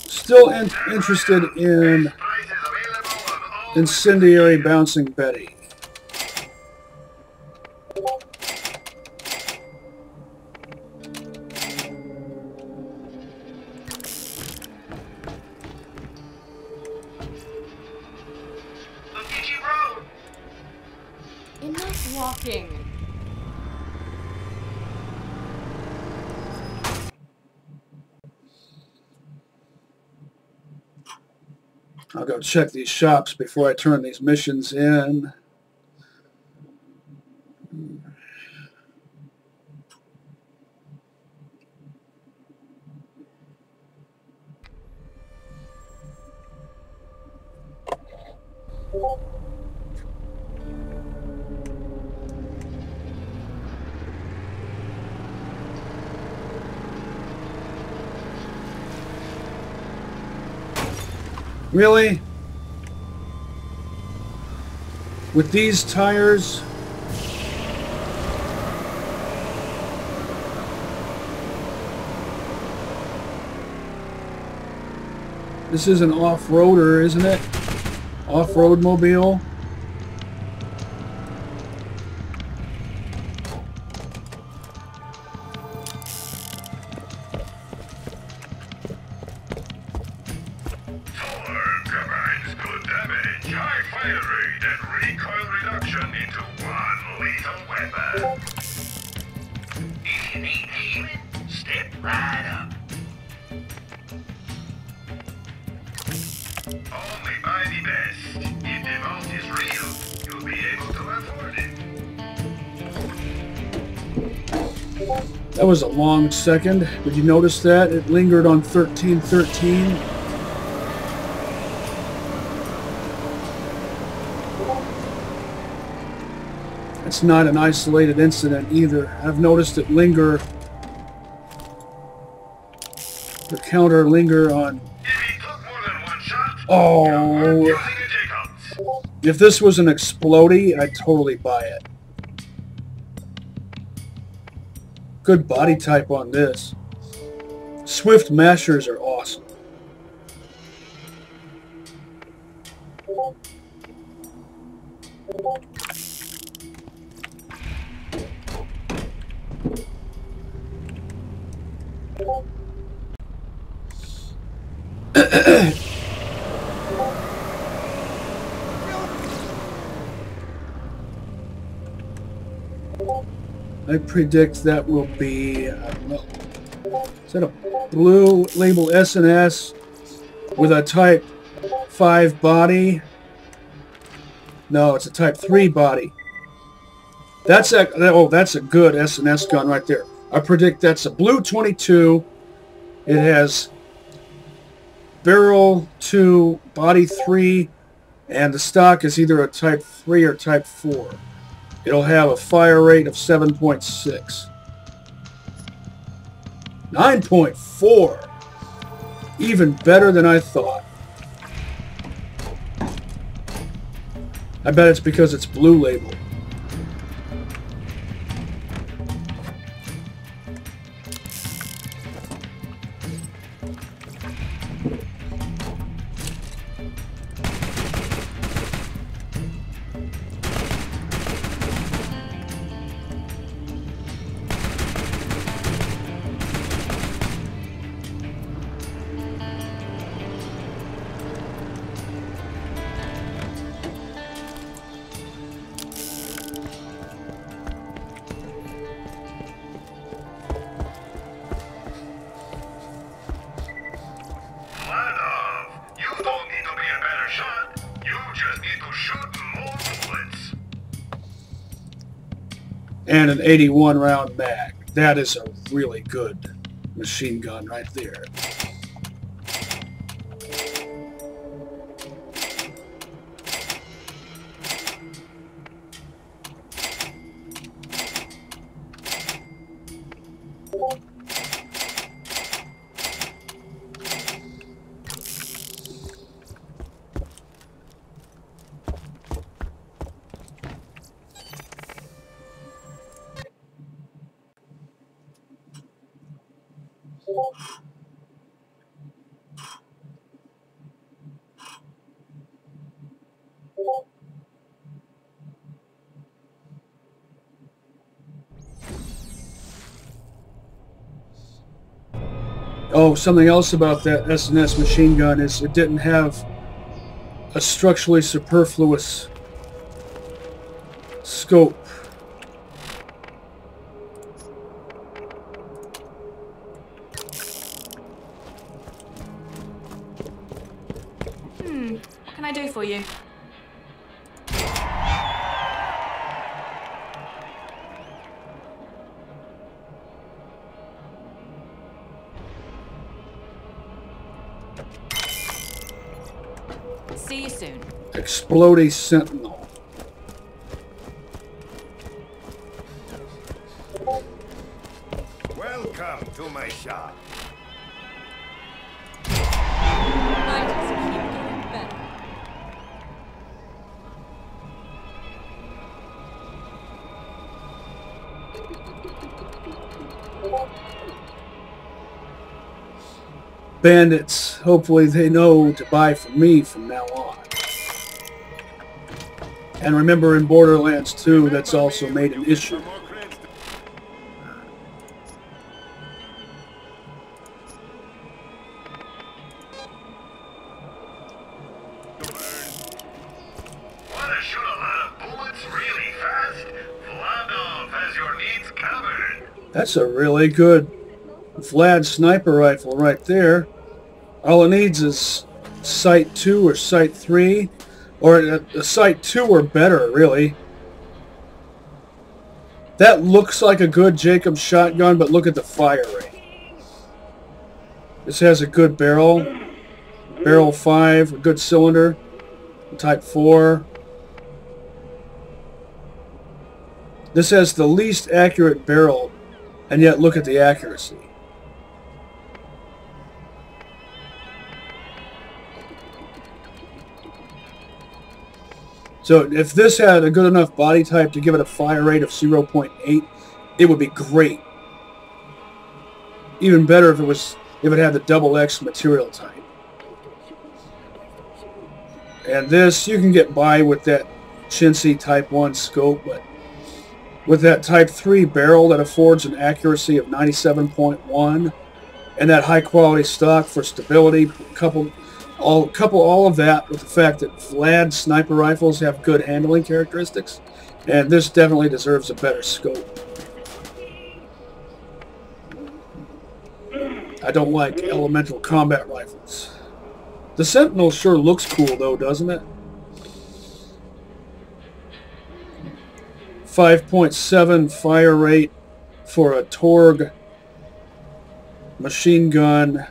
Still interested in incendiary bouncing Betty. Enough walking. I'll go check these shops before I turn these missions in. Really? With these tires? This is an off-roader, isn't it? Off-road mobile. That was a long second. Did you notice that? It lingered on 1313. It's not an isolated incident either. I've noticed it linger. The counter linger on... Oh. If this was an explodey, I'd totally buy it. Good body type on this. Swift mashers are awesome. I predict that will be, I don't know, is that a blue label S&S with a Type 5 body? No, it's a Type 3 body. That's a good S&S gun right there. I predict that's a blue 22. It has barrel 2, body 3, and the stock is either a Type 3 or Type 4. It'll have a fire rate of 7.6. 9.4! Even better than I thought. I bet it's because it's blue label. and an 81 round mag. That is a really good machine gun right there. Oh, something else about that S&S machine gun is it didn't have a structurally superfluous scope. What can I do for you? See you soon. Explodey Sentinel. Welcome to my shop. I just keep getting better. Bandits, hopefully they know to buy from me from now on. And remember, in Borderlands 2, that's also made an issue. Want to shoot a lot of bullets really fast? Vladov has your needs covered. That's a really good Vlad sniper rifle right there. All it needs is Sight 2 or Sight 3, or a Sight 2 or better, really. That looks like a good Jacobs shotgun, but look at the fire rate. This has a good barrel. Barrel 5, a good cylinder. Type 4. This has the least accurate barrel, and yet look at the accuracy. So if this had a good enough body type to give it a fire rate of 0.8, it would be great. Even better if it had the double X material type. And this, you can get by with that chintzy Type 1 scope, but with that Type 3 barrel that affords an accuracy of 97.1 and that high quality stock for stability, couple all of that with the fact that Vlad sniper rifles have good handling characteristics, and this definitely deserves a better scope. I don't like elemental combat rifles. The Sentinel sure looks cool though, doesn't it? 5.7 fire rate for a Torg machine gun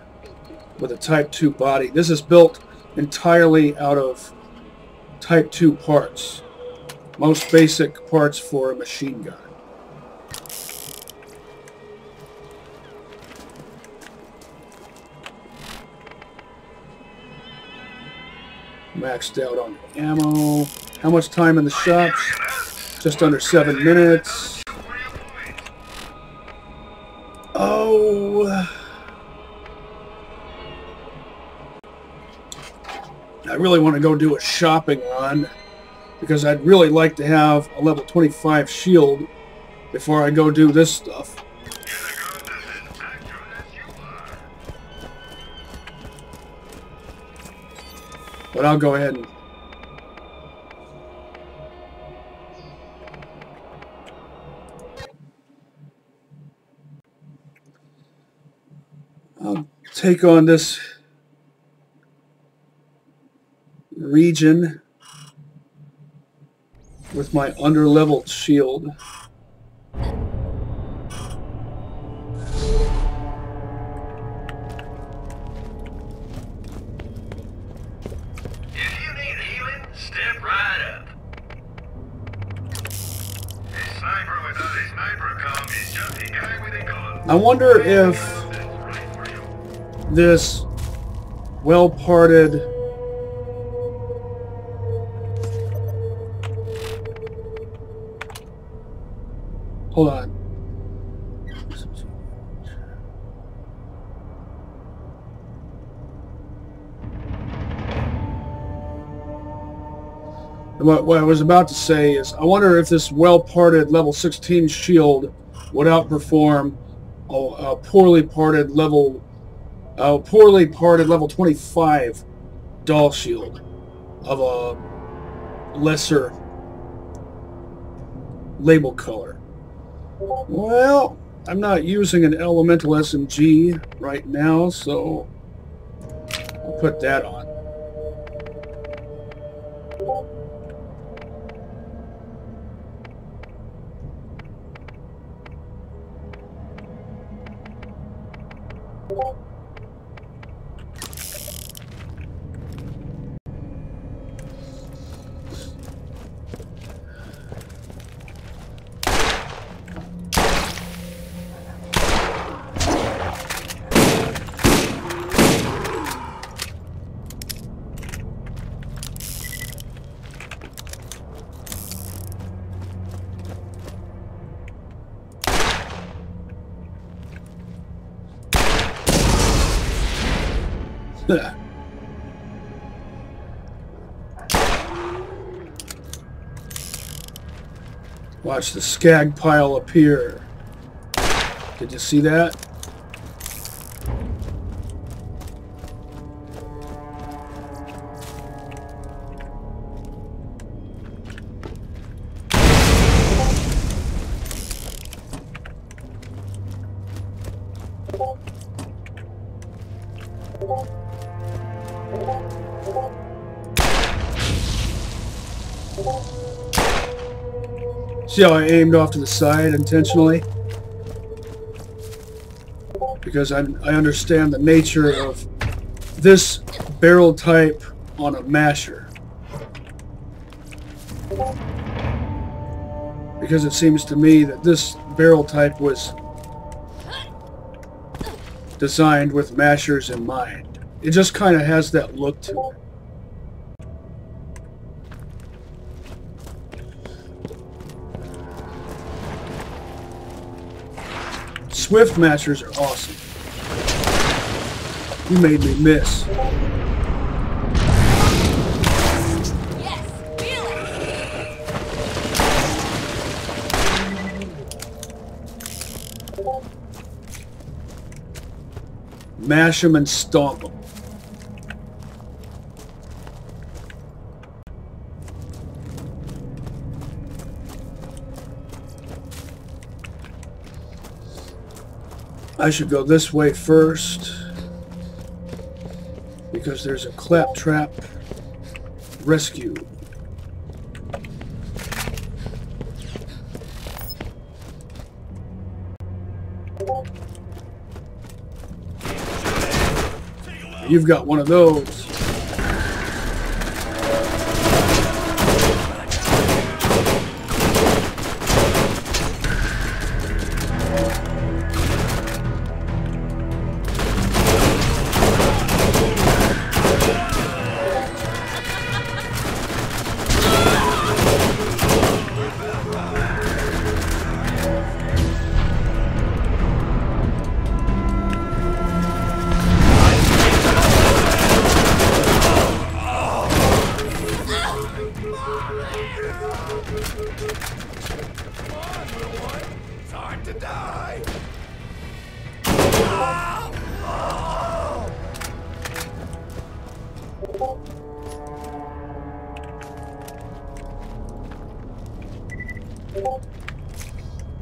with a Type 2 body. This is built entirely out of Type 2 parts. Most basic parts for a machine gun. Maxed out on ammo. How much time in the shops? Just under 7 minutes. Oh... I really want to go do a shopping run because I'd really like to have a level 25 shield before I go do this stuff. But I'll go ahead and I'll take on this region with my under-leveled shield. sniper without a sniper comm is just a guy with a gun. I wonder if this well-parted hold on. What I was about to say is, I wonder if this well-parted level 16 shield would outperform a poorly parted level 25 Dahl shield of a lesser label color. Well, I'm not using an elemental SMG right now, so I'll put that on. Watch the skag pile appear. Did you see that? See how I aimed off to the side intentionally? Because I understand the nature of this barrel type on a masher. Because it seems to me that this barrel type was designed with mashers in mind. It just kind of has that look to it. Swift mashers are awesome. You made me miss. Yes, feel it. Mash them and stomp them. I should go this way first because there's a claptrap rescue. You've got one of those.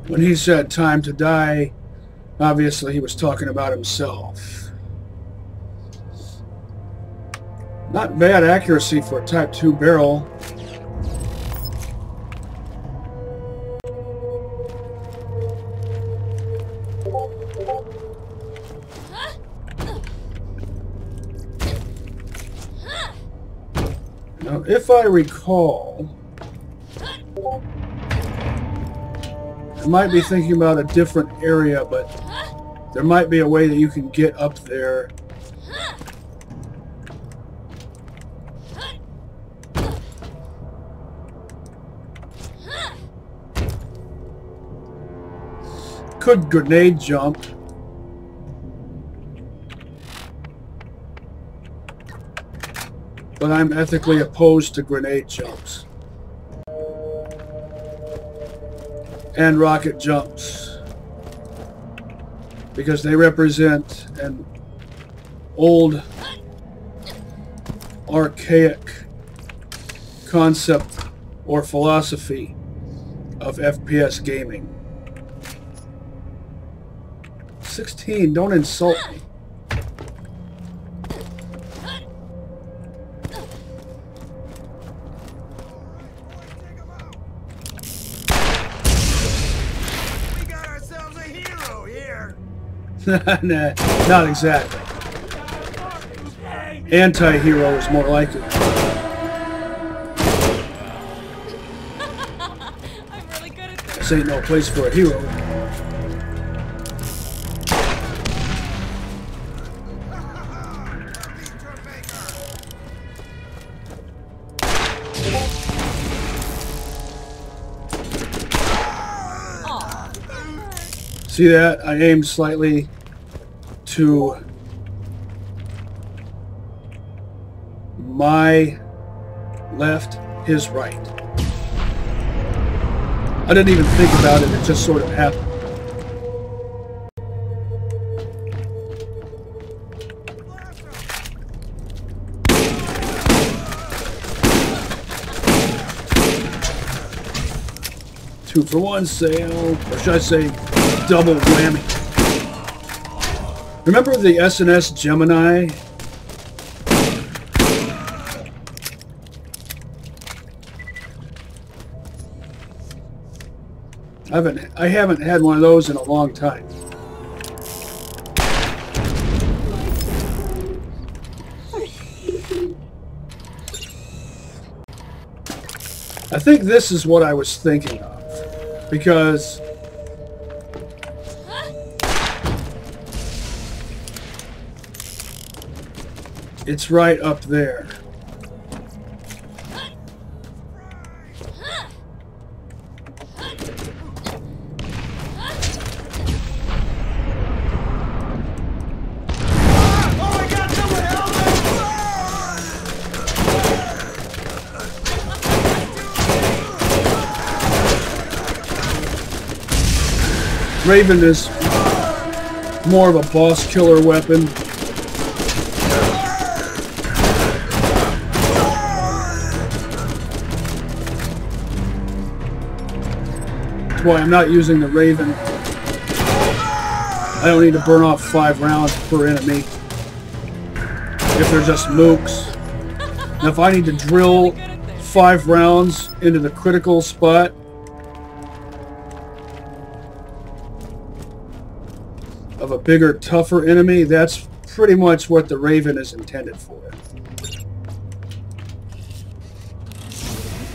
When he said time to die, obviously he was talking about himself. Not bad accuracy for a Type 2 barrel. Now, if I recall, I might be thinking about a different area, but there might be a way that you can get up there. Could grenade jump. But I'm ethically opposed to grenade jumps. And rocket jumps. Because they represent an old, archaic concept or philosophy of FPS gaming. 16, don't insult me. We got ourselves a hero here. Nah, not exactly. Anti-hero is more like it. I'm really good at this. This ain't no place for a hero. See that? I aimed slightly to my left, his right. I didn't even think about it, it just sort of happened. Two-for-one sale, or should I say double whammy. Remember the SNS Gemini? I haven't had one of those in a long time. I think this is what I was thinking of, because it's right up there. Raven is more of a boss killer weapon. That's why I'm not using the Raven. I don't need to burn off 5 rounds per enemy if they're just mooks. Now if I need to drill 5 rounds into the critical spot, of a bigger, tougher enemy, that's pretty much what the Raven is intended for. Look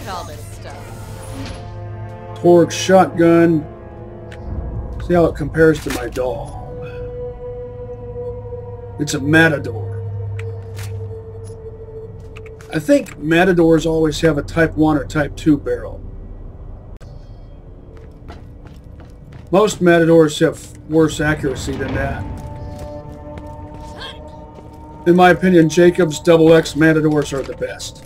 at all this stuff. Torque shotgun. See how it compares to my Dahl. It's a Matador. I think Matadors always have a Type 1 or Type 2 barrel. Most Matadors have worse accuracy than that. In my opinion, Jacob's XX Matadors are the best.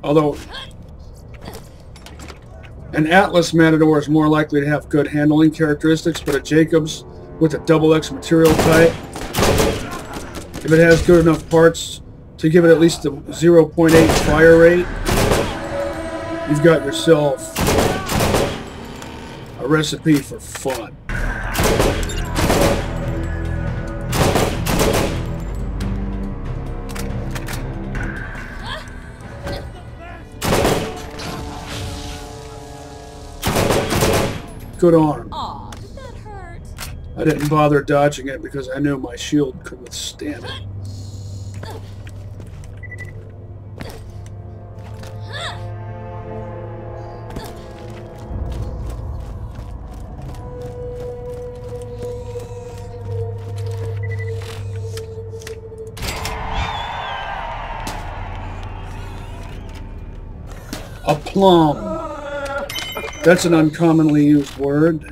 Although an Atlas Matador is more likely to have good handling characteristics, but a Jacob's with a XX material type, if it has good enough parts to give it at least a 0.8 fire rate, you've got yourself a recipe for fun. Good arm. Aw, did that hurt? I didn't bother dodging it because I knew my shield could withstand it. A plum. That's an uncommonly used word.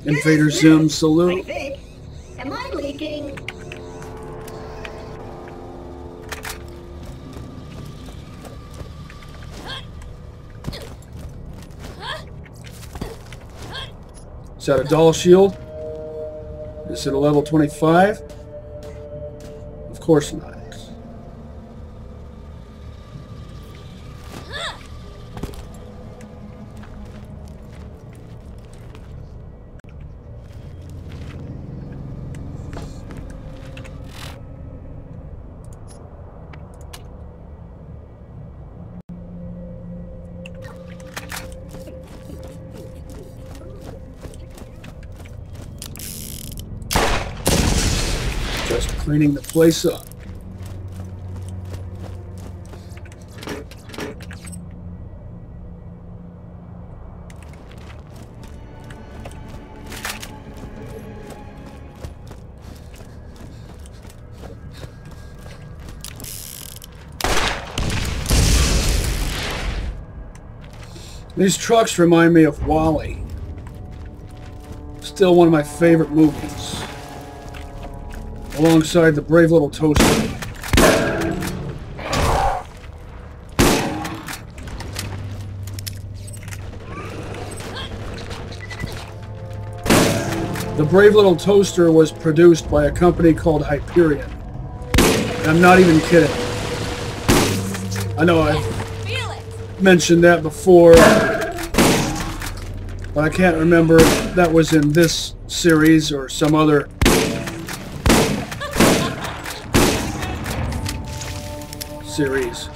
Invader Zim salute. Am I leaking? Is that a Dahl shield? Is it a level 25? Of course not. Just cleaning the place up. These trucks remind me of Wall-E. Still one of my favorite movies. Alongside the brave little toaster. The brave little toaster was produced by a company called Hyperion. And I'm not even kidding. I know I've mentioned that before, but I can't remember if that was in this series or some other series.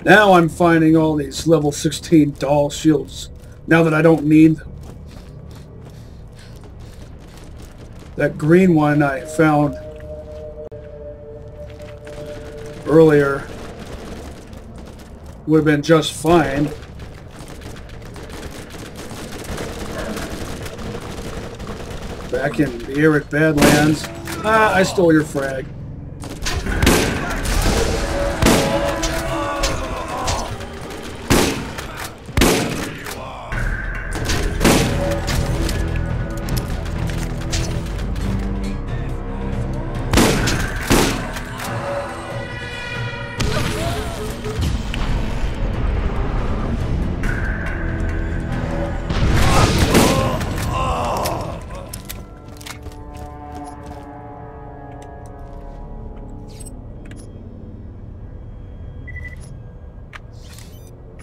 Now I'm finding all these level 16 Dahl shields, now that I don't need them. That green one I found earlier would have been just fine. Back in the arid Badlands. Ah, I stole your frag.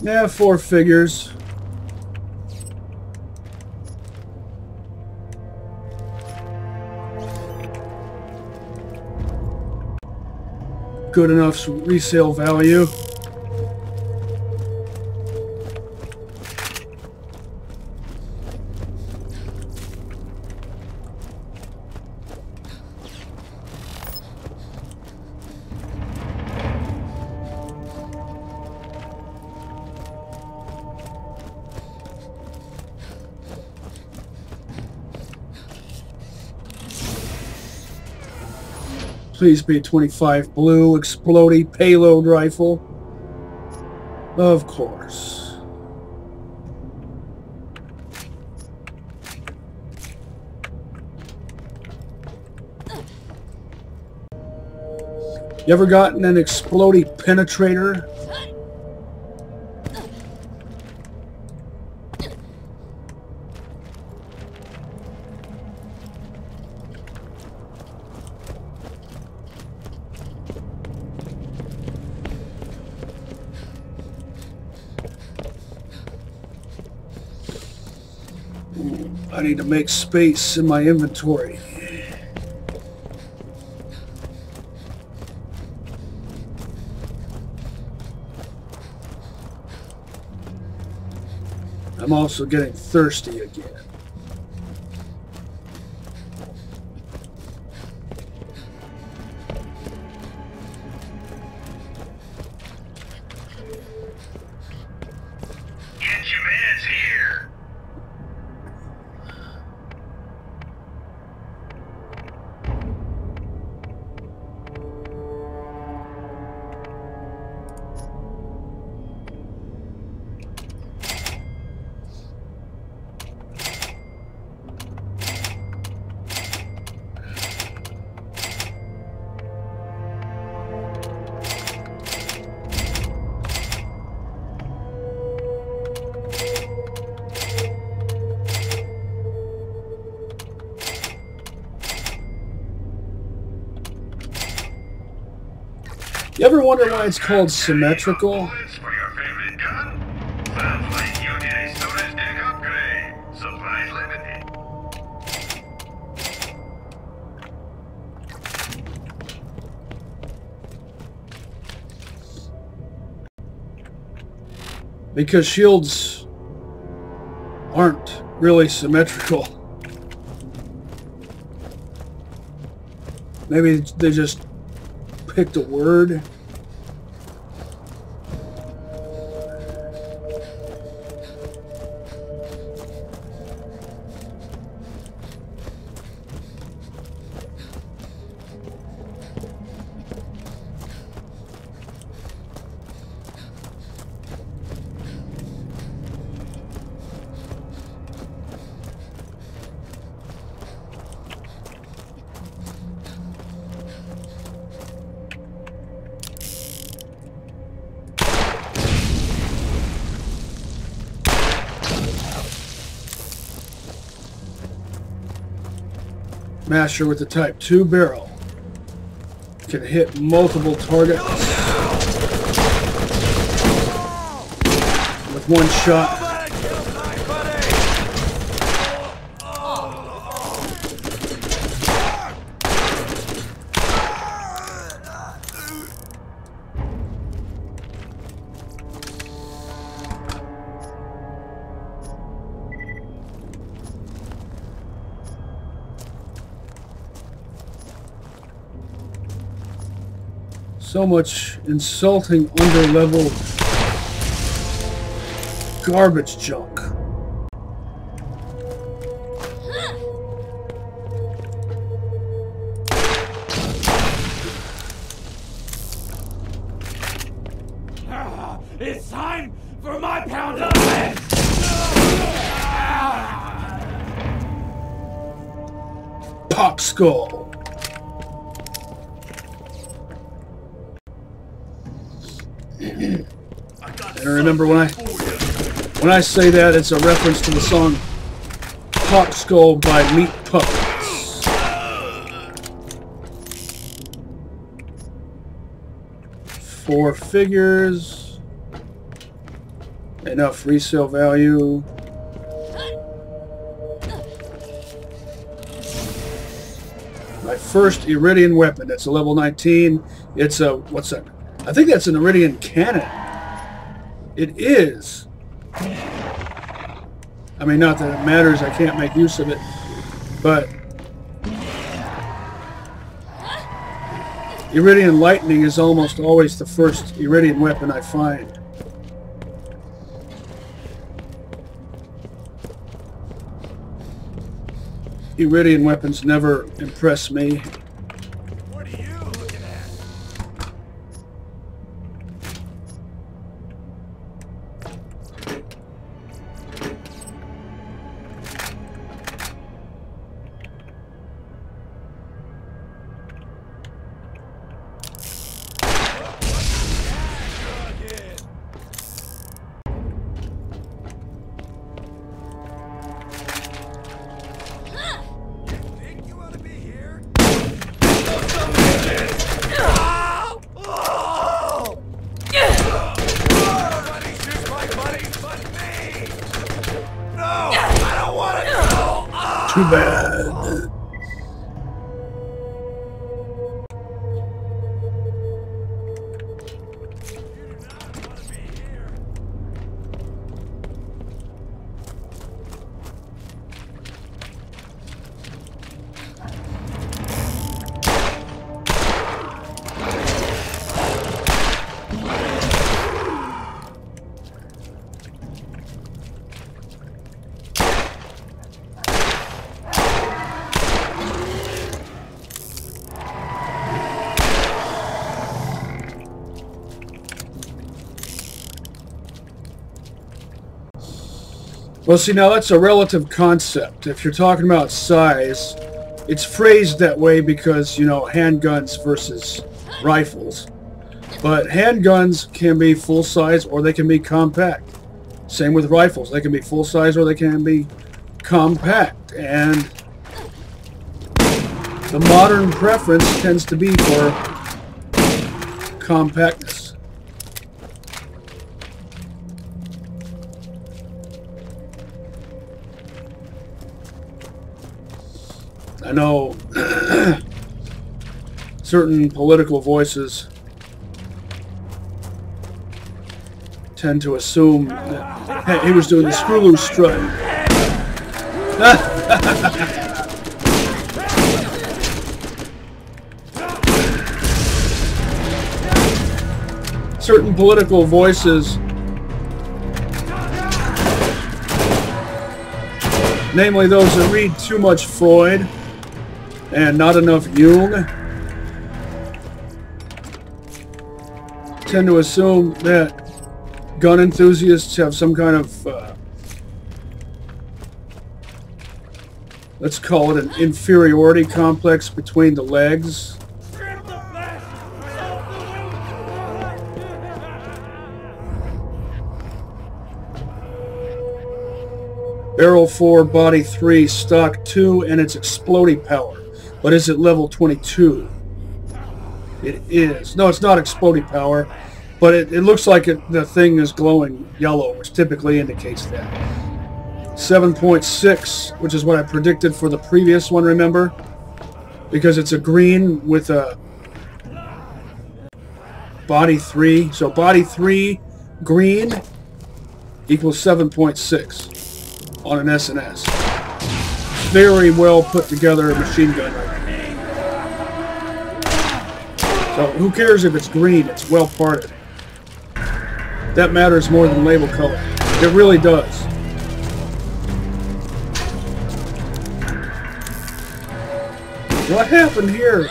Yeah, 4 figures. Good enough resale value. Please be 25 blue, explodey payload rifle. Of course. You ever gotten an explodey penetrator? I need to make space in my inventory. I'm also getting thirsty again. Get your mans here. You ever wonder why it's called symmetrical? Bullets for your favorite gun? Sounds like you need a storage deck upgrade. Supplies limited. Because shields aren't really symmetrical. Maybe they just picked a word. Masher with the Type 2 barrel can hit multiple targets with one shot. So much insulting underlevel garbage junk. It's time for my pound of lead! Pop skull. And remember when I say that, it's a reference to the song Pop Skull by Meat Puppets. Four figures. Enough resale value. My first Iridian weapon. That's a level 19. It's a, what's that? I think that's an Iridian cannon. It is. I mean, not that it matters, I can't make use of it, but Iridian lightning is almost always the first Iridian weapon I find. Iridian weapons never impress me. What are you looking at? Too bad. Well, see, now that's a relative concept. If you're talking about size, it's phrased that way because, you know, handguns versus rifles. But handguns can be full size or they can be compact. Same with rifles. They can be full size or they can be compact. And the modern preference tends to be for compactness. I know certain political voices tend to assume that, hey, he was doing the screw loose strut. Certain political voices, namely those that read too much Freud and not enough Jung, tend to assume that gun enthusiasts have some kind of, let's call it an inferiority complex between the legs. Barrel 4, body 3, stock 2, and its exploding power. But is it level 22? It is. No, it's not exploding power, but it looks like the thing is glowing yellow, which typically indicates that. 7.6, which is what I predicted for the previous one, remember? Because it's a green with a body 3. So body 3, green, equals 7.6 on an SNS. Very well put together machine gun right now. So who cares if it's green? It's well parted. That matters more than label color. It really does. What happened here?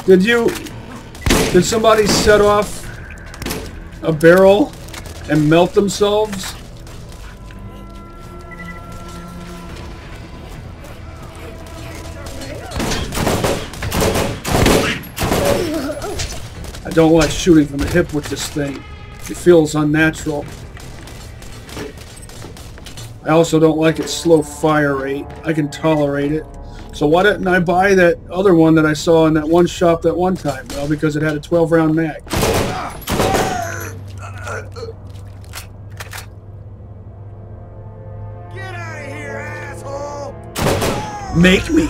Did somebody set off a barrel and melt themselves? I don't like shooting from the hip with this thing. It feels unnatural. I also don't like its slow fire rate. I can tolerate it. So why didn't I buy that other one that I saw in that one shop that one time? Well, because it had a 12-round mag. Get out of here, asshole! Make me.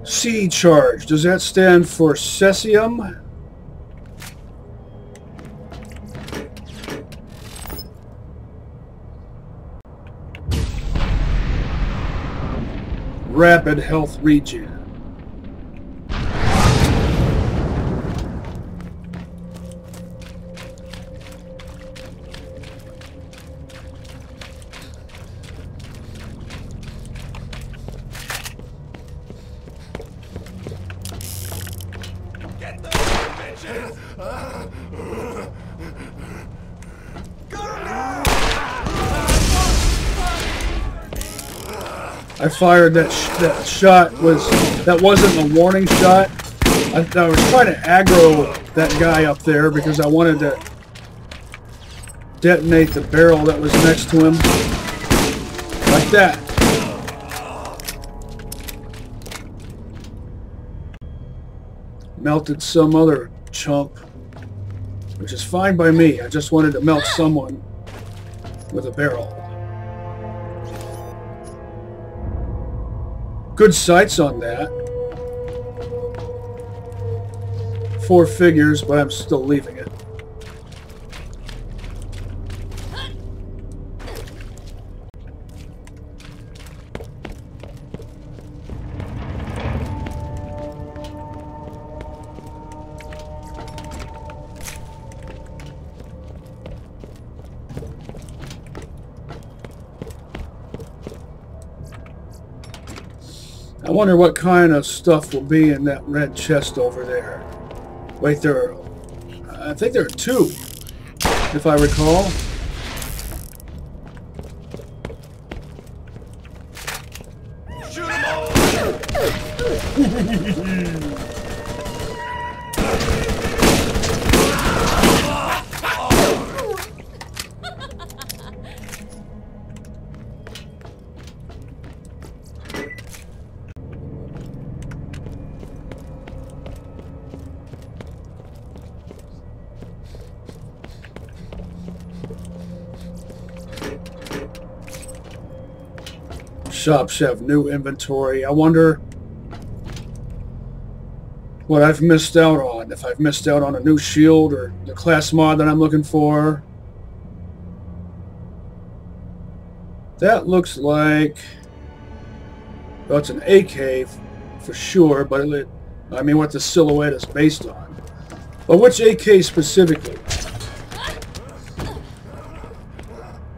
C charge. Does that stand for cesium? Rapid health regen. I fired that shot that wasn't a warning shot. I was trying to aggro that guy up there because I wanted to detonate the barrel that was next to him. Like that. Melted some other chump. which is fine by me. I just wanted to melt someone with a barrel. Good sights on that. 4 figures, but I'm still leaving it. I wonder what kind of stuff will be in that red chest over there. Wait, I think there are 2, if I recall. Shoot 'em all! Shops have new inventory. I wonder what I've missed out on. If I've missed out on a new shield or the class mod that I'm looking for. That looks like... well, it's an AK for sure, but I mean what the silhouette is based on. But which AK specifically?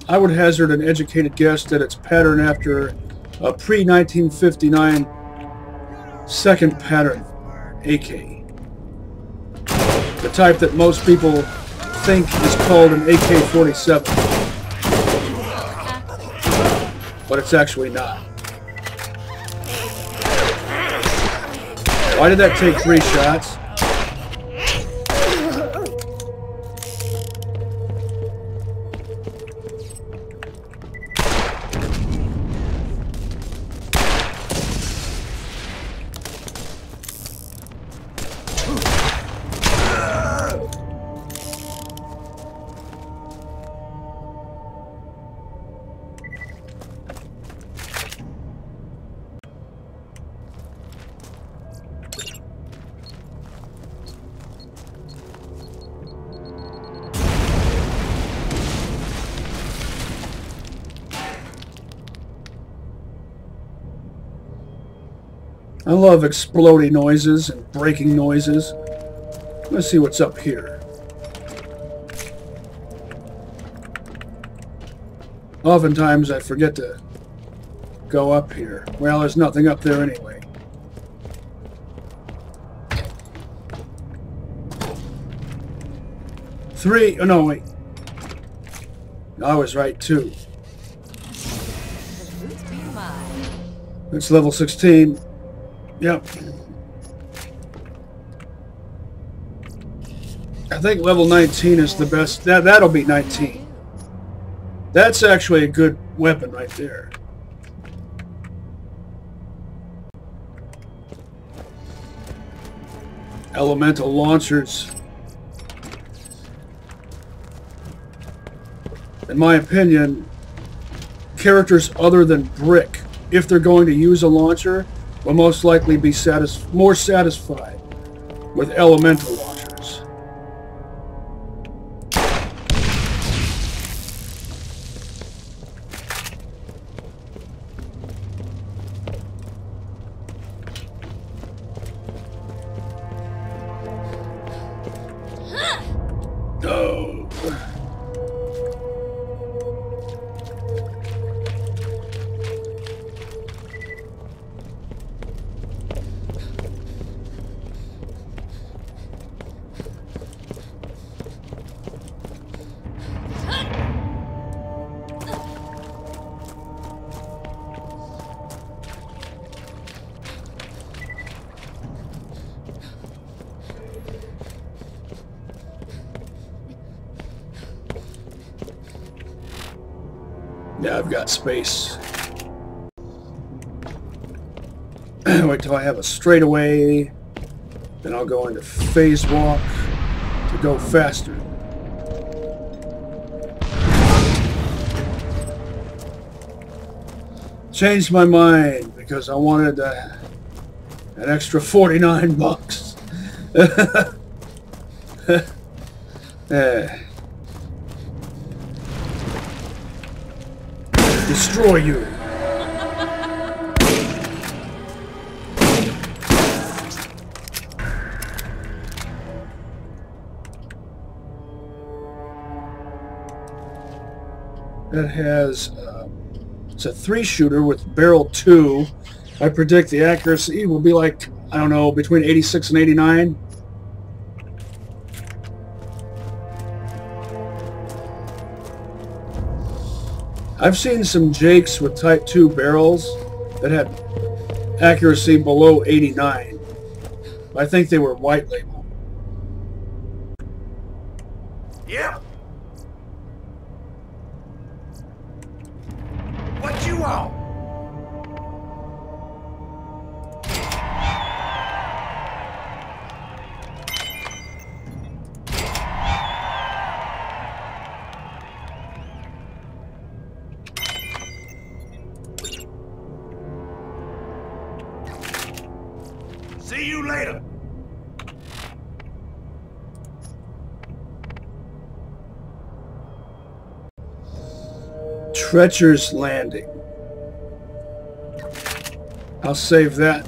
I would hazard an educated guess that it's patterned after a pre-1959 second pattern AK. The type that most people think is called an AK-47. But it's actually not. Why did that take 3 shots? I love exploding noises and breaking noises. Let's see what's up here. Oftentimes I forget to go up here. Well, there's nothing up there anyway. Oh no, wait. I was right, 2. It's level 16. Yep. I think level 19 is the best. That'll be 19. That's actually a good weapon right there. Elemental launchers. In my opinion, characters other than Brick, if they're going to use a launcher, will most likely be more satisfied with elemental launchers. Oh. Yeah, I've got space. Wait till I have a straightaway. Then I'll go into phase walk to go faster. changed my mind because I wanted an extra 49 bucks. Destroy you. That has, it's a 3-shooter with barrel 2. I predict the accuracy will be like, I don't know, between 86 and 89. I've seen some Jakes with Type 2 barrels that had accuracy below 89. I think they were white label. Yep. What you want? See you later. Treacher's Landing. I'll save that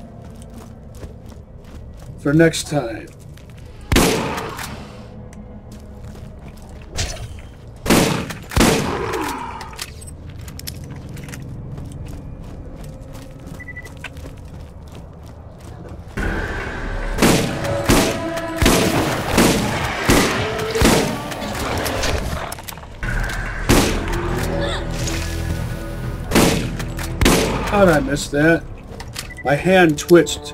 for next time. How'd I miss that? My hand twitched.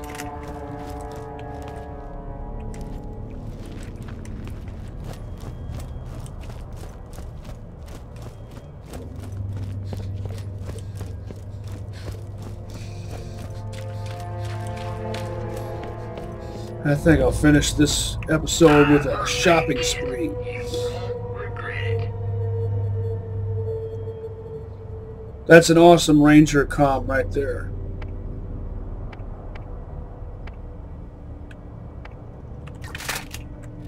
I think I'll finish this episode with a shopping spree. That's an awesome Ranger comm right there.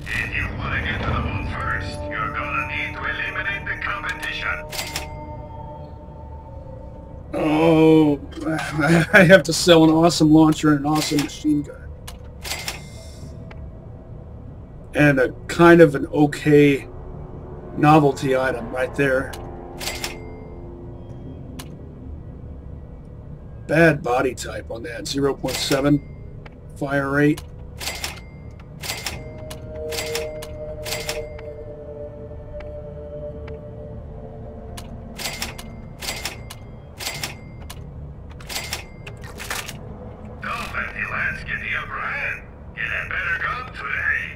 If you want to get to the moon first, you're gonna need to eliminate the competition. Oh, I have to sell an awesome launcher and an awesome machine gun. And a kind of an okay novelty item right there. Bad body type on that, 0.7 fire rate. Don't let the lads get the upper hand. Get a better gun today.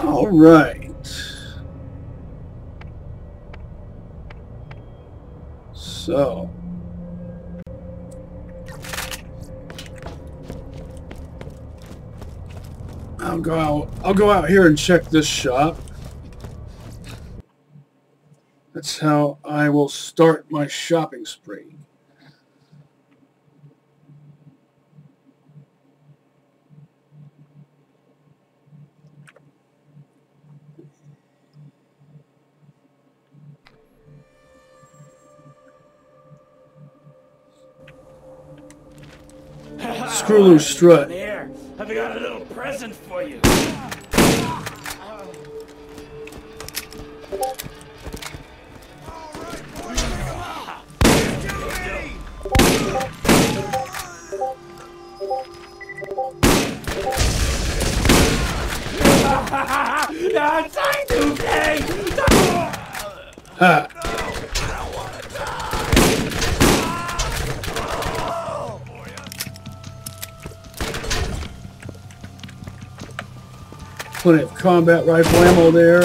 All right. So, I'll go out here and check this shop. That's how I will start my shopping spree. Screw loose strut. Here, I've got a little present for you. Now time to play. Ha! Plenty of combat rifle ammo there.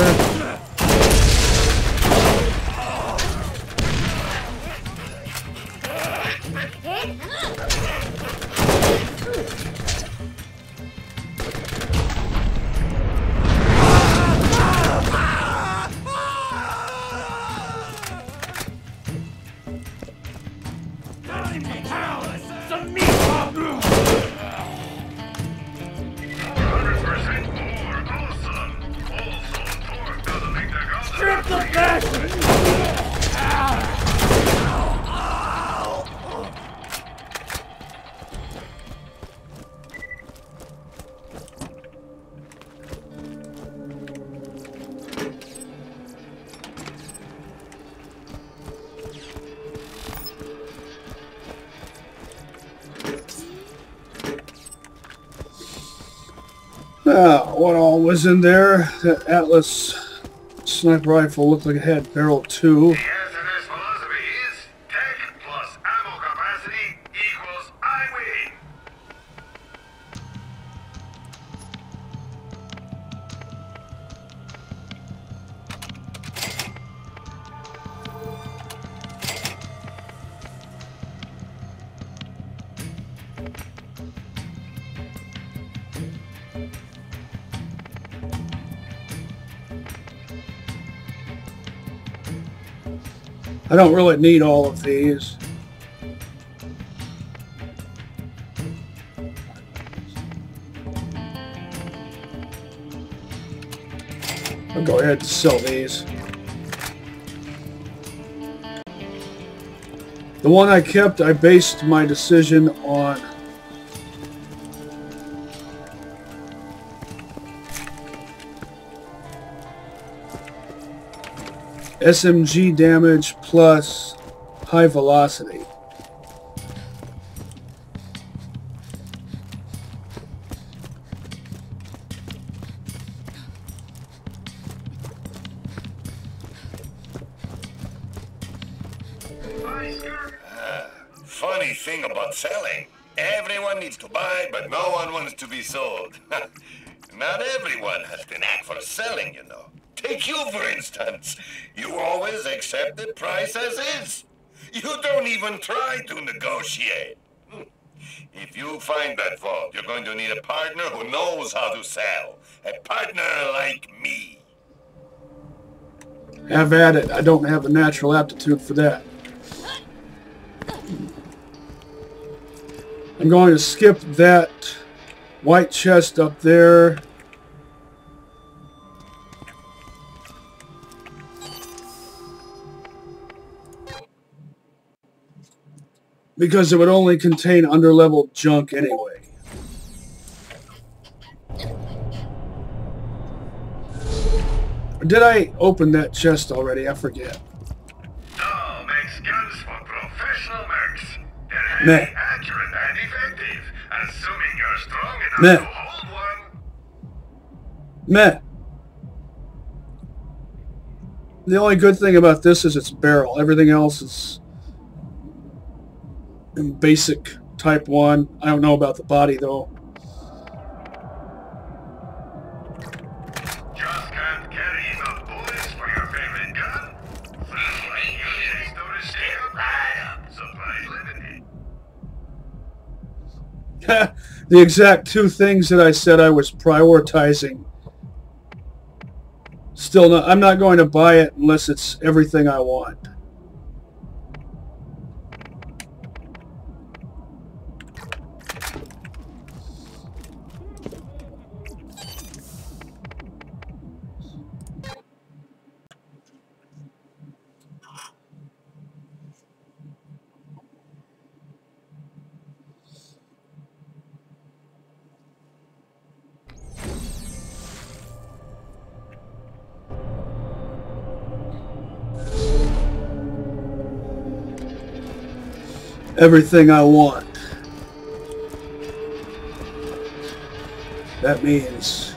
What all was in there? That Atlas sniper rifle looked like it had barrel 2. The SNS philosophy is tech plus ammo capacity equals I win. I don't really need all of these. I'll go ahead and sell these. The one I kept, I based my decision on SMG damage plus high velocity. Funny thing about selling. Everyone needs to buy, but no one wants to be sold. Not everyone has the knack for selling, you know. Take you, for instance. You always accept the price as is. You don't even try to negotiate. If you find that vault, you're going to need a partner who knows how to sell. A partner like me. Have at it. I don't have a natural aptitude for that. I'm going to skip that white chest up there. Because it would only contain underleveled junk anyway. Or did I open that chest already? I forget. Dahl makes guns for professional mercs. They're Meh. heavy, accurate, and effective. Assuming you're strong enough Meh. to hold one. Meh. The only good thing about this is its barrel. Everything else is in basic type 1. I don't know about the body though. Just can't carry enough bullets for your favorite gun? Supplies limited. The exact two things that I said I was prioritizing. Still not, I'm not going to buy it unless it's everything I want. Everything I want. That means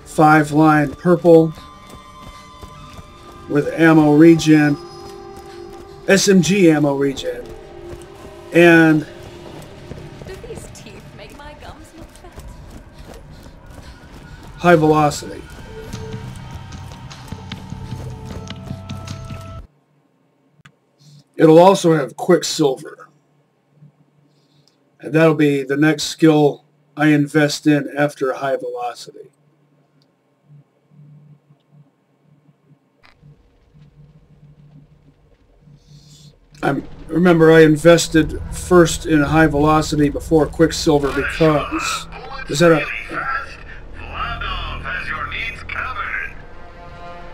5-line purple with ammo regen, SMG ammo regen, and Do these teeth make my gums look fat? high velocity. It'll also have Quicksilver. And that'll be the next skill I invest in after high velocity. Remember, I invested first in high velocity before Quicksilver because... Is that a... Has your needs covered.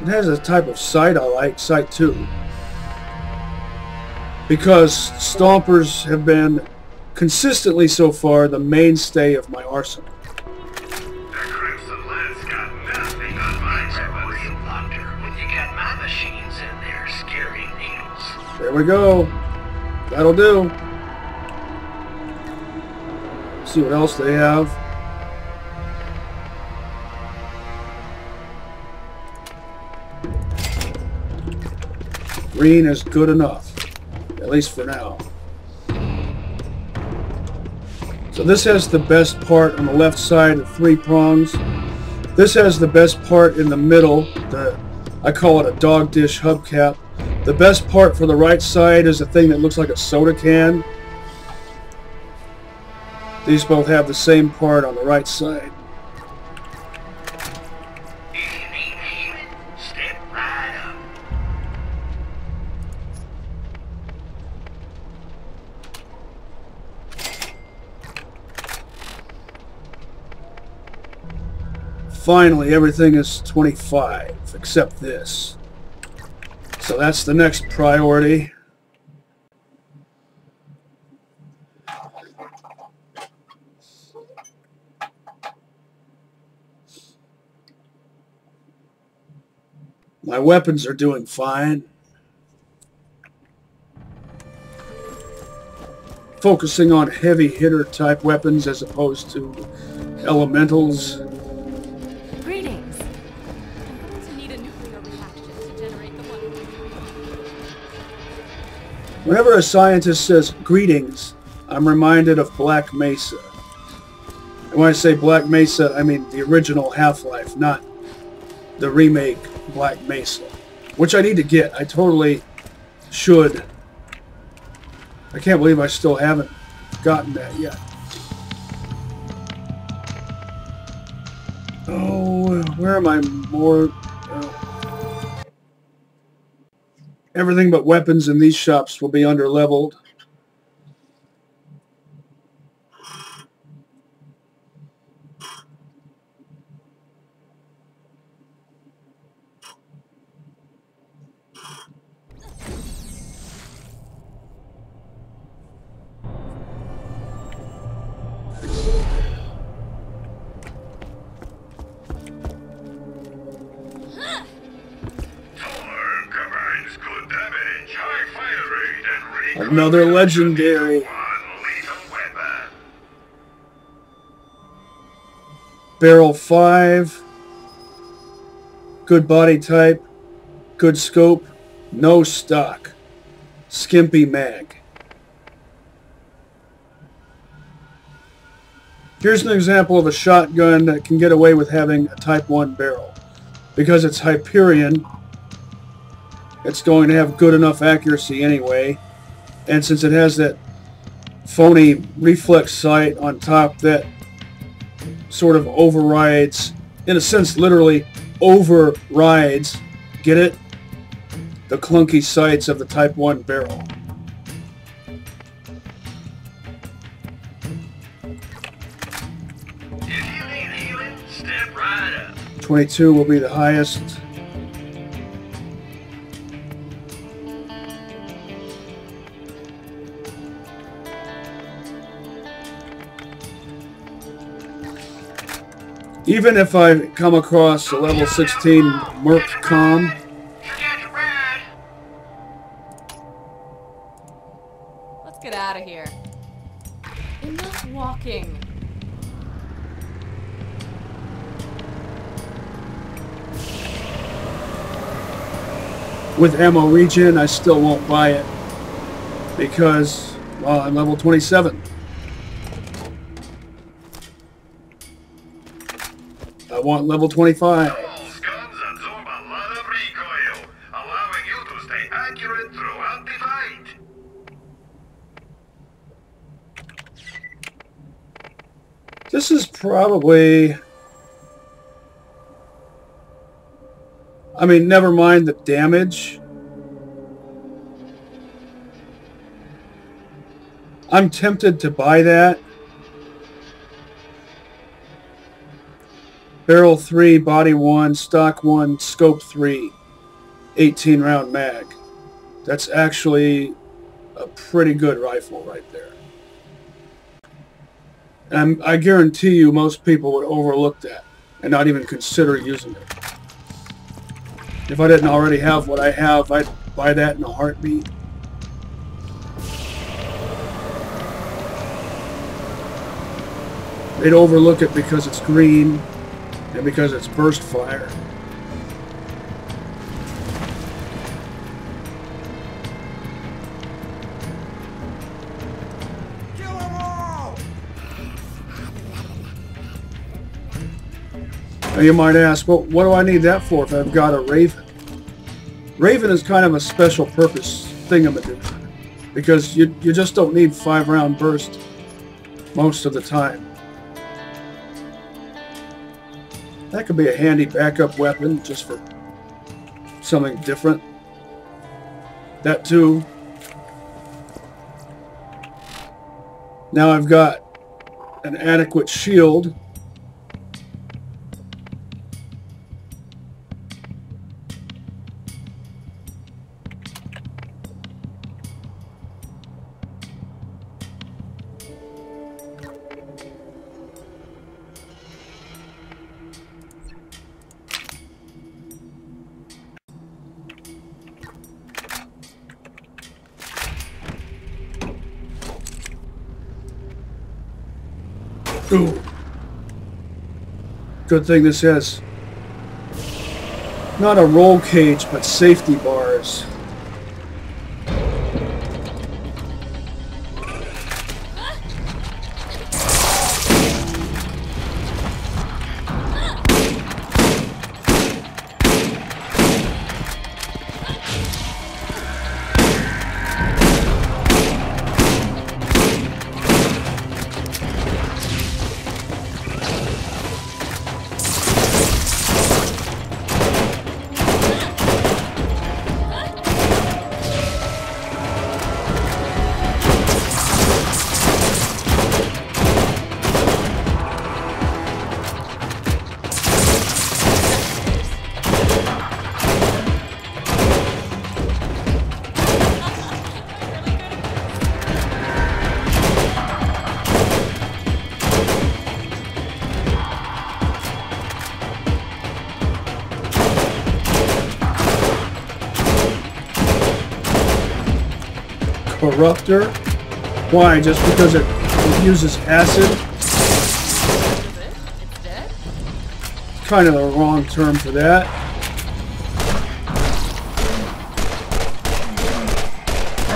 It has a type of sight I like, sight 2. Because Stompers have been consistently so far the mainstay of my arsenal. The Crimson Lance got nothing on my real doctor. When you get my machines in there, scary needles. There we go. That'll do. See what else they have. Green is good enough, at least for now. So this has the best part on the left side of 3 prongs. This has the best part in the middle. I call it a dog dish hubcap. The best part for the right side is a thing that looks like a soda can. These both have the same part on the right side. Step right up. Finally, everything is 25, except this. So that's the next priority. My weapons are doing fine. Focusing on heavy hitter type weapons as opposed to elementals. Greetings. I'm going to need a nuclear reaction to generate the one. Whenever a scientist says greetings, I'm reminded of Black Mesa. And when I say Black Mesa, I mean the original Half-Life, not the remake Black Mesa, which I need to get. I totally should. I can't believe I still haven't gotten that yet. Oh, where am I more? Everything but weapons in these shops will be under-leveled. Another legendary. Barrel 5. Good body type. Good scope. No stock. Skimpy mag. Here's an example of a shotgun that can get away with having a Type 1 barrel. Because it's Hyperion, it's going to have good enough accuracy anyway. And since it has that phony reflex sight on top that sort of overrides, in a sense literally overrides, get it? The clunky sights of the Type 1 barrel. If you need healing, step right up. 22 will be the highest. Even if I come across a level 16 Merc Com, Let's get out of here. Enough walking. with ammo regen, I still won't buy it because, well, I'm level 27. I want level 25. Those guns absorb a lot of recoil, allowing you to stay accurate throughout the fight. This is probably... I mean, never mind the damage. I'm tempted to buy that. Barrel 3, body 1, stock 1, scope 3, 18 round mag. That's actually a pretty good rifle right there. And I guarantee you most people would overlook that and not even consider using it. If I didn't already have what I have, I'd buy that in a heartbeat. They'd overlook it because it's green and because it's burst fire. Now you might ask, well, what do I need that for if I've got a Raven? Raven is kind of a special purpose thingamadoo, because you just don't need 5-round burst most of the time. That could be a handy backup weapon just for something different. That too. Now I've got an adequate shield. Ooh. Good thing this has not a roll cage, but safety bars. Corruptor? Why? Just because it uses acid? It's dead? Kind of the wrong term for that.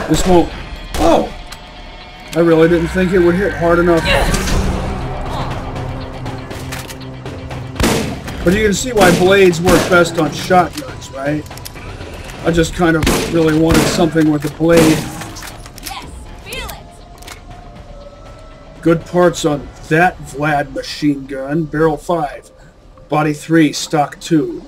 This won't... Oh! I really didn't think it would hit hard enough. But you can see why blades work best on shotguns, right? I just kind of really wanted something with a blade. Good parts on that Vlad machine gun. Barrel 5. Body 3. Stock 2.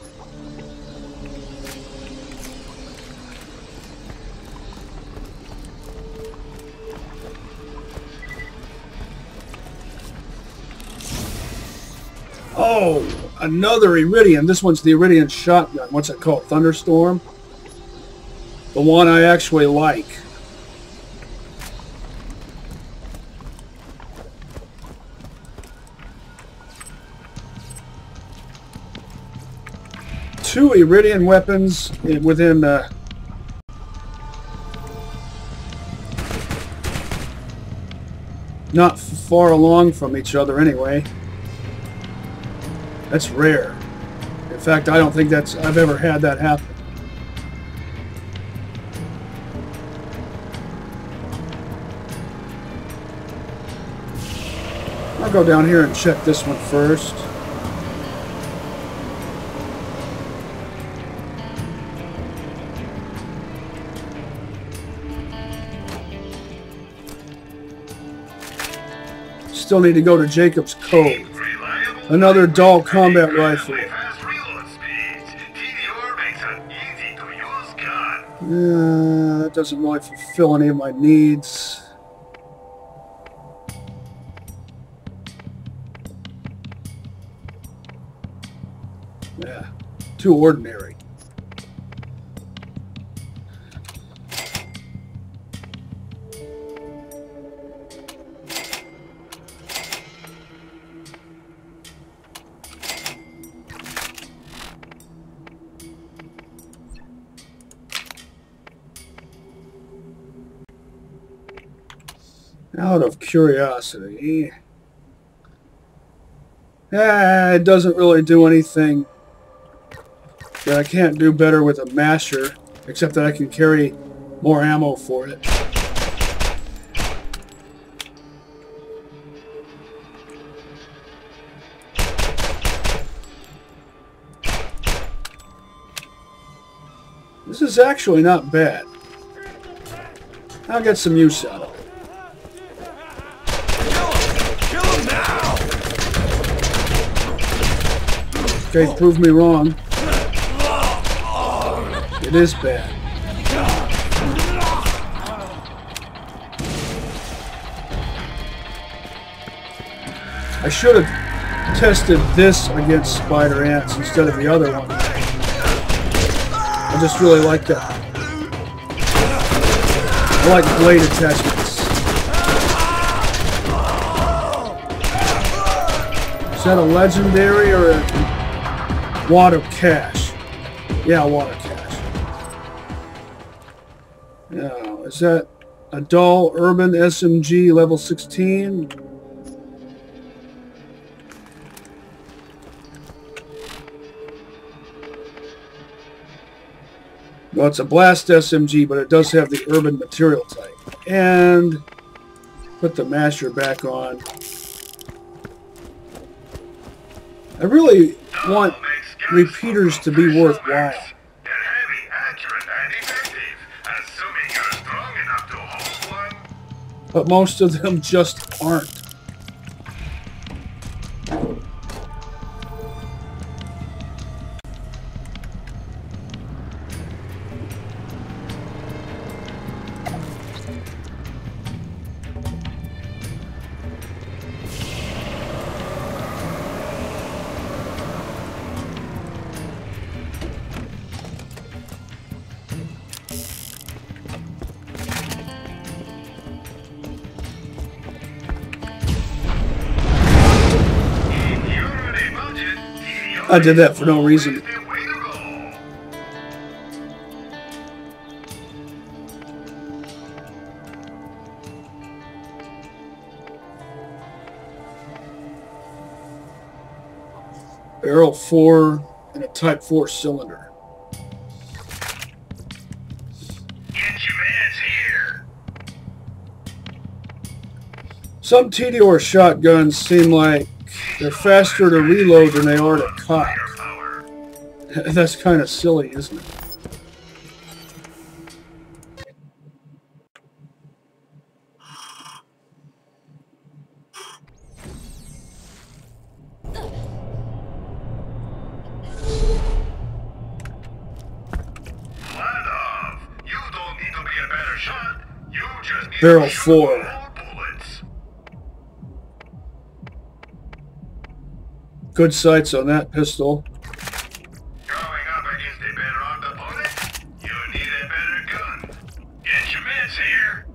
Oh, another Iridium. This one's the Iridium shotgun. What's it called? Thunderstorm? The one I actually like. Two Iridium weapons within not far along from each other anyway. That's rare. In fact, I don't think I've ever had that happen. I'll go down here and check this one first. Still need to go to Jacob's Cove. Another Dahl combat rifle. That doesn't really fulfill any of my needs. Yeah, too ordinary. Out of curiosity, it doesn't really do anything that I can't do better with a masher, except that I can carry more ammo for it. This is actually not bad. I'll get some use out of it. Kill him now! Okay, prove me wrong. It is bad. I should have tested this against spider ants instead of the other one. I just really like that. I like blade attachments. Is that a legendary or a wad of cash? Yeah, a wad of cash. Now, is that a Dahl Urban SMG level 16? Well, it's a blast SMG, but it does have the urban material type. And put the masher back on. I really want repeaters to be worthwhile. They're heavy, accurate, and effective, assuming you're strong enough to hold one. But most of them just aren't. I did that for no reason. Barrel 4 and a Type 4 cylinder. Get your mans here. Some TDR shotguns seem like they're faster to reload than they are to cock. That's kind of silly, isn't it? Barrel 4. Good sights on that pistol. Going up against a better armed opponent, you need a better gun. Get your mans here.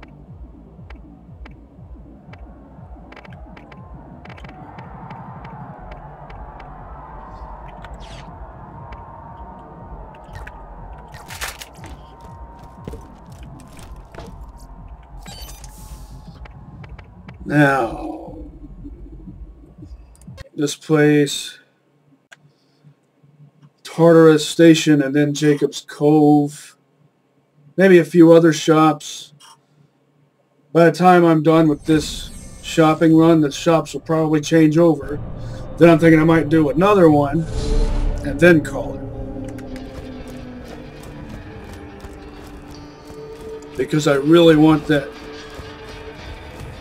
Now, this place, Tartarus Station, and then Jacob's Cove, maybe a few other shops. By the time I'm done with this shopping run, the shops will probably change over. Then I'm thinking I might do another one and then call it. Because I really want that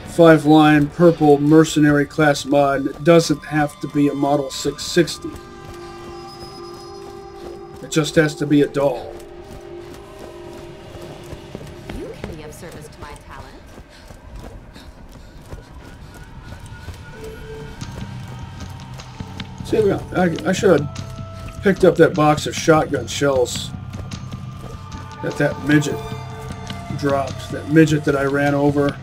5-line purple mercenary class mod. It doesn't have to be a Model 660. It just has to be a Dahl. You can be of service to my talent. See, I should have picked up that box of shotgun shells that midget dropped. That midget that I ran over.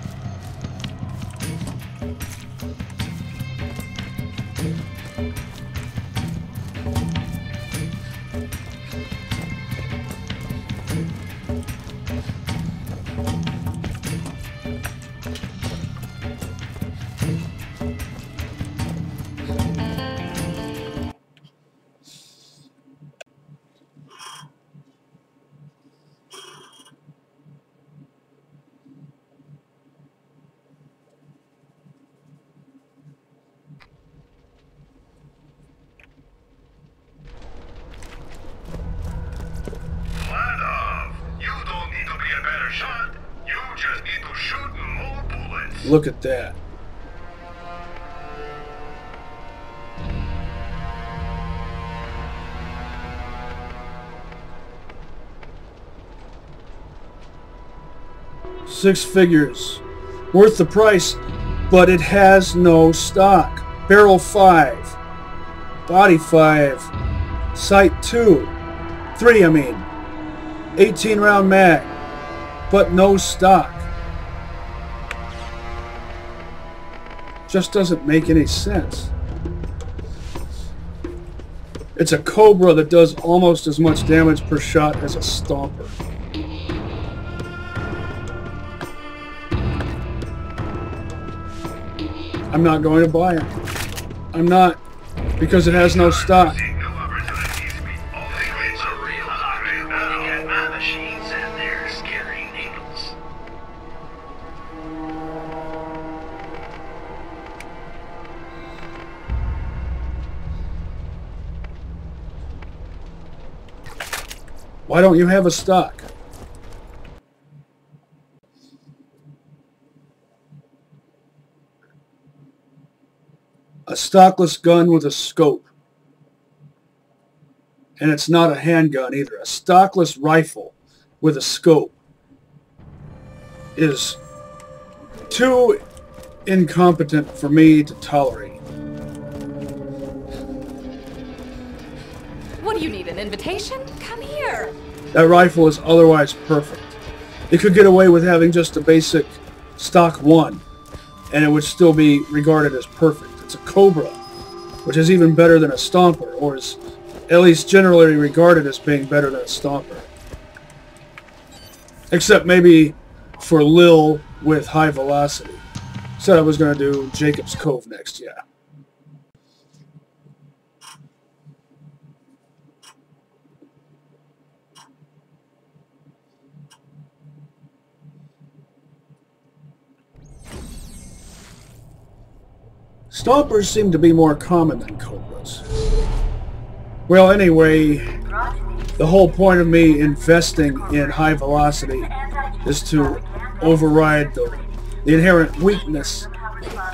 Look at that. Six figures. Worth the price, but it has no stock. Barrel 5. Body 5. Sight 2. 3, I mean. 18 round mag, but no stock. Just doesn't make any sense. It's a Cobra that does almost as much damage per shot as a Stomper. I'm not going to buy it. I'm not, because it has no stock. Why don't you have a stock? A stockless gun with a scope. And it's not a handgun either. A stockless rifle with a scope is too incompetent for me to tolerate. What do you need, an invitation? Come here. That rifle is otherwise perfect. It could get away with having just a basic stock 1, and it would still be regarded as perfect. It's a Cobra, which is even better than a Stomper, or is at least generally regarded as being better than a Stomper. Except maybe for Lil with high velocity. Said I was going to do Jacob's Cove next, yeah. Stompers seem to be more common than Cobras. Well, anyway, the whole point of me investing in high velocity is to override the inherent weakness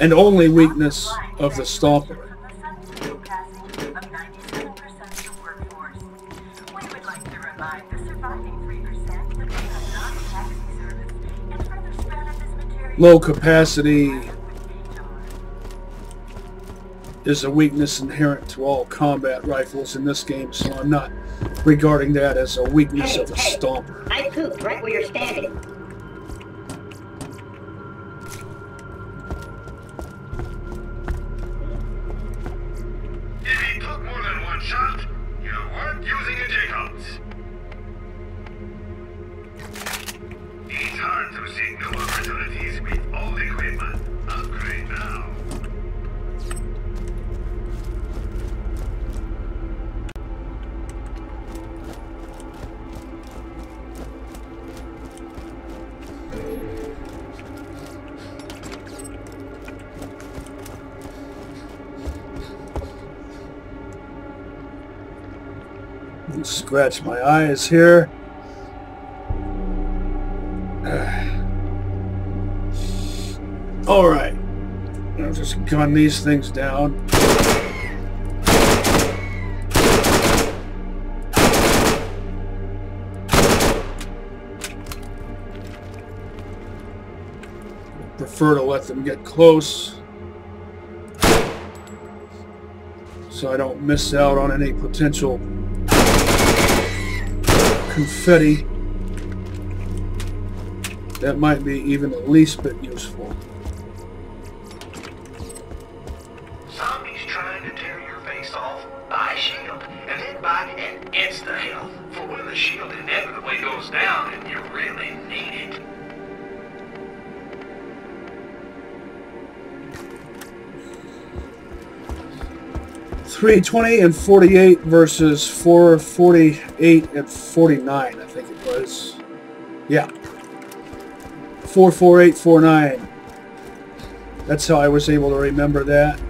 and only weakness of the Stomper. Low capacity is a weakness inherent to all combat rifles in this game, so I'm not regarding that as a weakness of a Stomper. I pooped right where you're standing. If he took more than one shot, you weren't using a Jacobs. It's hard to see new opportunities with old equipment. Upgrade now. Scratch my eyes here. Alright. I'll just gun these things down. Prefer to let them get close so I don't miss out on any potential confetti that might be even the least bit useful. Zombies trying to tear your face off? Buy a shield, and then buy an insta-heal for when the shield inevitably goes down and you really need it. $320 and 48 versus 448 and 49, I think it was. Yeah. 44849. That's how I was able to remember that.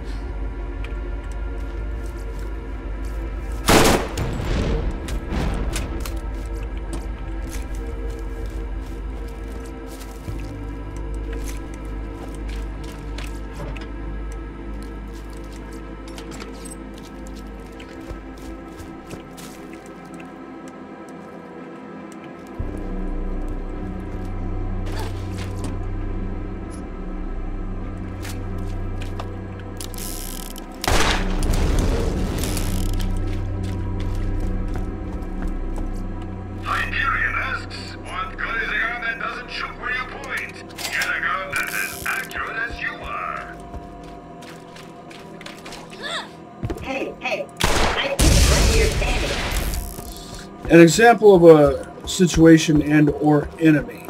An example of a situation and or enemy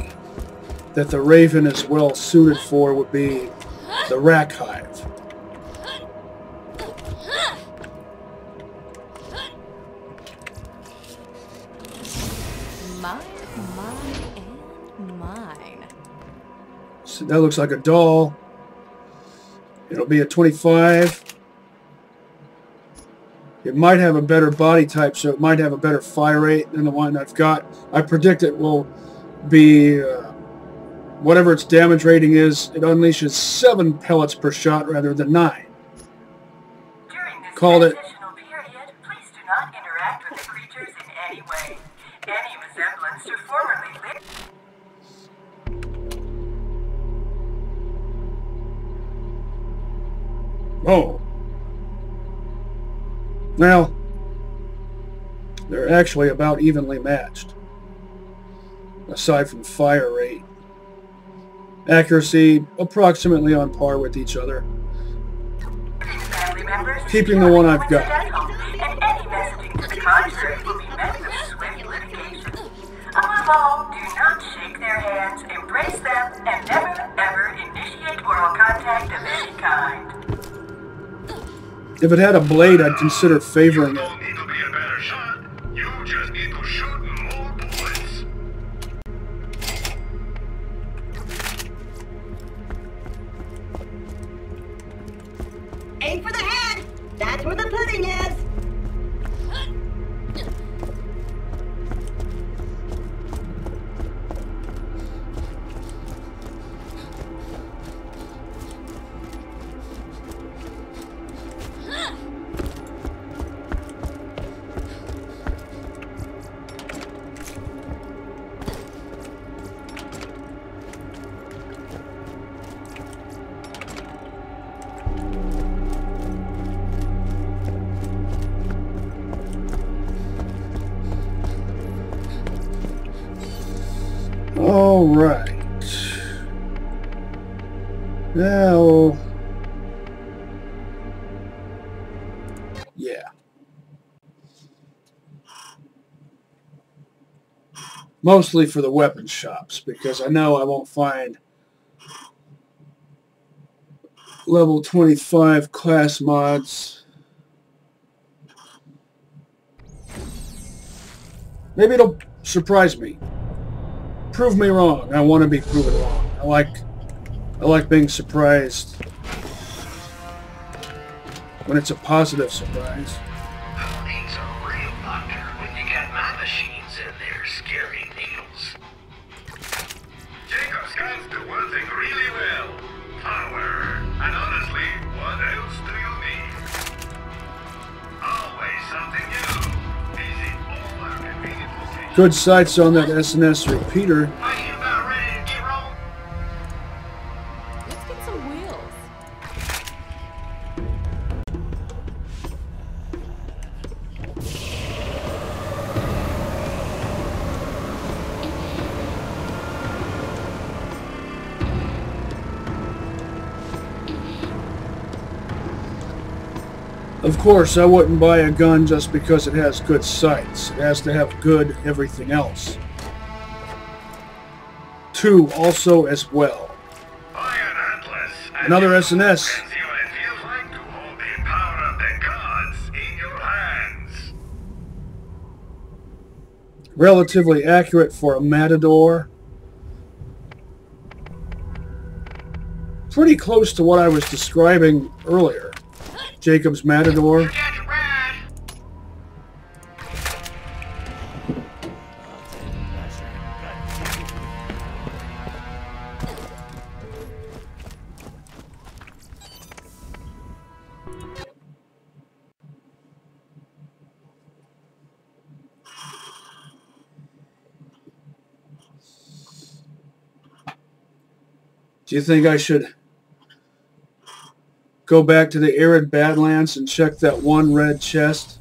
that the Raven is well suited for would be the Rack Hive. Mine, and mine. So that looks like a Dahl. It'll be a 25. It might have a better body type, so it might have a better fire rate than the one I've got. I predict it will be, whatever its damage rating is, it unleashes 7 pellets per shot rather than 9. During this Called it. transitional period, please do not interact with the creatures in any way. Any resemblance to formerly lived. Oh. Now, they're actually about evenly matched, aside from fire rate. Accuracy, approximately on par with each other. Family members, Keeping the one I've got. and any messaging to the contrary will be met with swift litigation. Above all, do not shake their hands, embrace them, and never, ever initiate oral contact of any kind. If it had a blade, I'd consider favoring You it. don't need to be a better shot. You just need to shoot more bullets. Aim for the head! That's where the pudding is! All right. Now, yeah. Mostly for the weapon shops, because I know I won't find level 25 class mods. Maybe it'll surprise me. Prove me wrong. I want to be proven wrong. I like being surprised when it's a positive surprise. Who needs a real doctor when you got my machines and their scary needles? Jacob's guys do one thing really well. Power. And honestly, what else do you need? Always something new. Visit all our convenient locations. Good sights on that SNS repeater. Are you about ready to get rolling? Let's get some wheels. Of course, I wouldn't buy a gun just because it has good sights. It has to have good everything else. 2 also as well. Iron Atlas. Another SNS. See what it feels like to hold the power of the gods in your hands. Relatively accurate for a Matador. Pretty close to what I was describing earlier. Jacob's Matador. Get ready. Do you think I should go back to the arid Badlands and check that one red chest?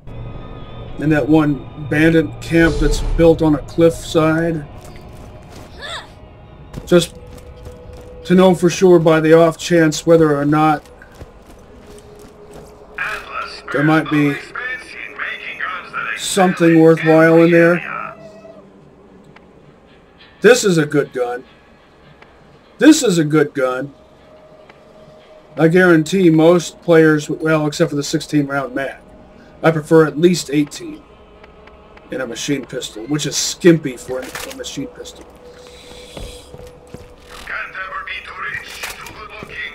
And that one bandit camp that's built on a cliffside? Just to know for sure by the off chance whether or not Atlas there might be expense in making guns something worthwhile in there. This is a good gun. This is a good gun. I guarantee most players, well, except for the 16-round mag, I prefer at least 18 in a machine pistol, which is skimpy for a machine pistol.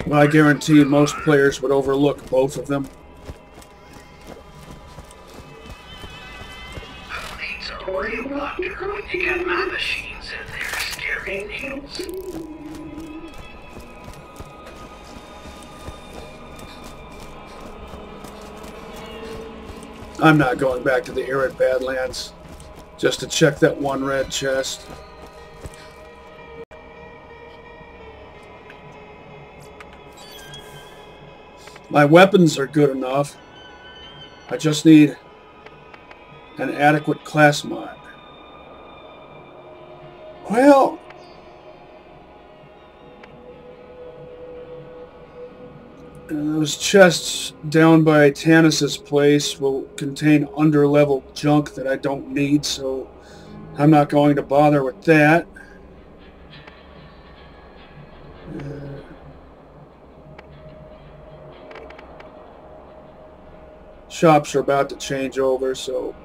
Well, I guarantee most players would overlook both of them. It's a real doctor when you get my machines in there scaring needles. I'm not going back to the arid Badlands just to check that one red chest. My weapons are good enough. I just need an adequate class mod. Well, those chests down by Tanis's place will contain under-level junk that I don't need, so I'm not going to bother with that. Shops are about to change over, so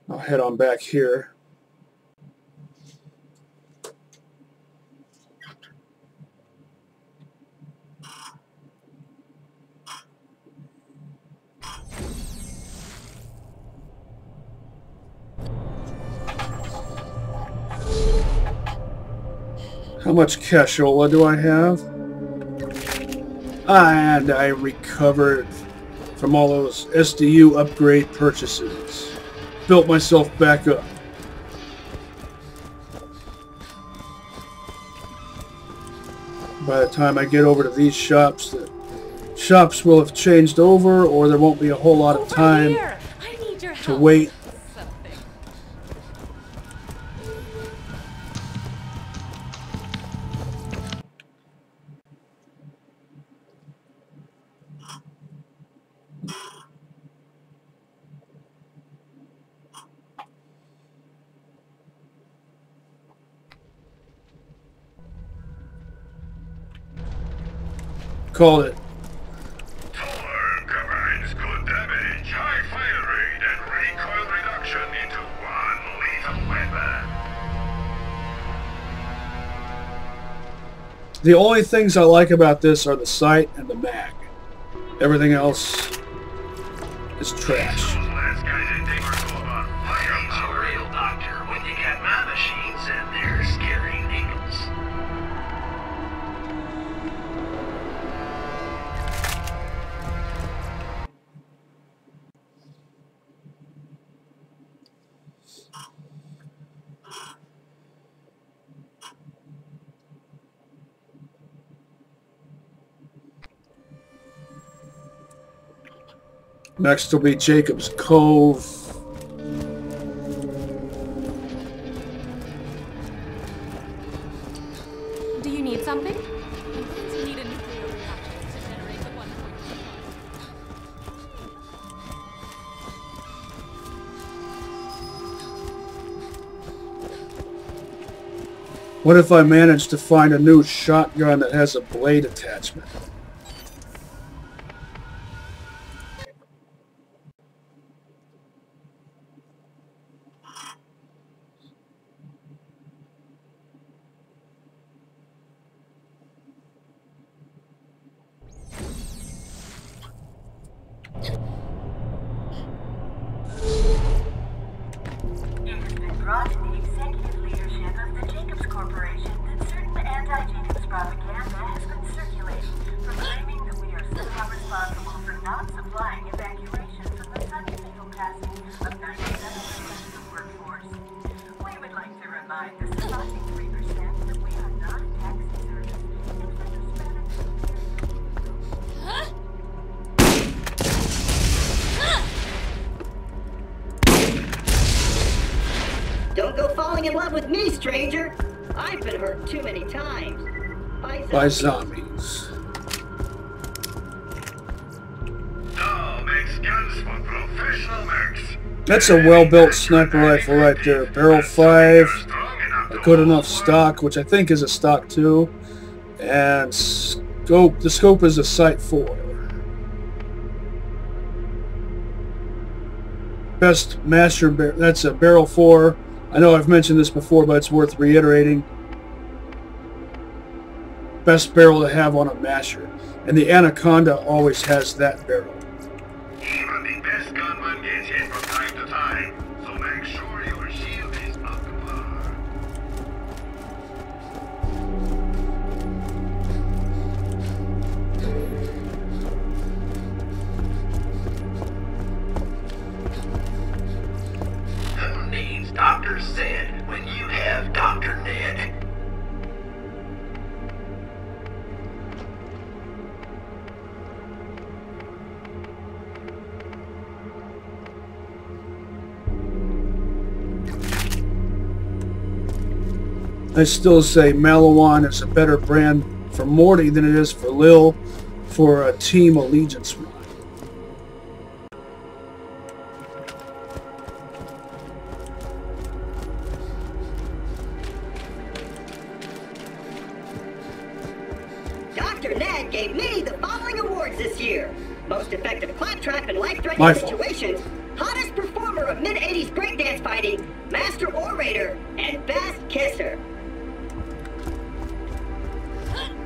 I'll head on back here. How much cashola do I have? And I recovered from all those SDU upgrade purchases. Built myself back up. By the time I get over to these shops, the shops will have changed over, or there won't be a whole lot of time to wait. Called it. Torque combines good damage, high fire rate, and recoil reduction into one lethal weapon. The only things I like about this are the sight and the mag. Everything else is trash. Those last Gaiden diggers go about fighting. He's a real doctor when you get my machines in there scaring needles. Next will be Jacob's Cove. Do you need something? I'm going to need a nuclear reactor to generate the 1.5. What if I manage to find a new shotgun that has a blade attachment? Don't go falling in love with me, stranger. I've been hurt too many times. By zombies. Dahl makes guns for professional mercs. That's a well-built sniper rifle right there. Barrel 5, a good enough stock, which I think is a stock 2, and scope. The scope is a sight 4. Best master. That's a barrel 4. I know I've mentioned this before, but it's worth reiterating. Best barrel to have on a masher, and the Anaconda always has that barrel. Even the best gunman gets hit from time to time, so make sure your shield is up to par. Who needs Dr. Zed when you have Dr. Ned? I still say BL1 is a better brand for Morty than it is for Lil for a Team Allegiance run. Dr. Ned gave me the following awards this year. Most effective claptrap in life-threatening situations, hottest performer of mid-80s breakdance fighting, master orator, and best kisser.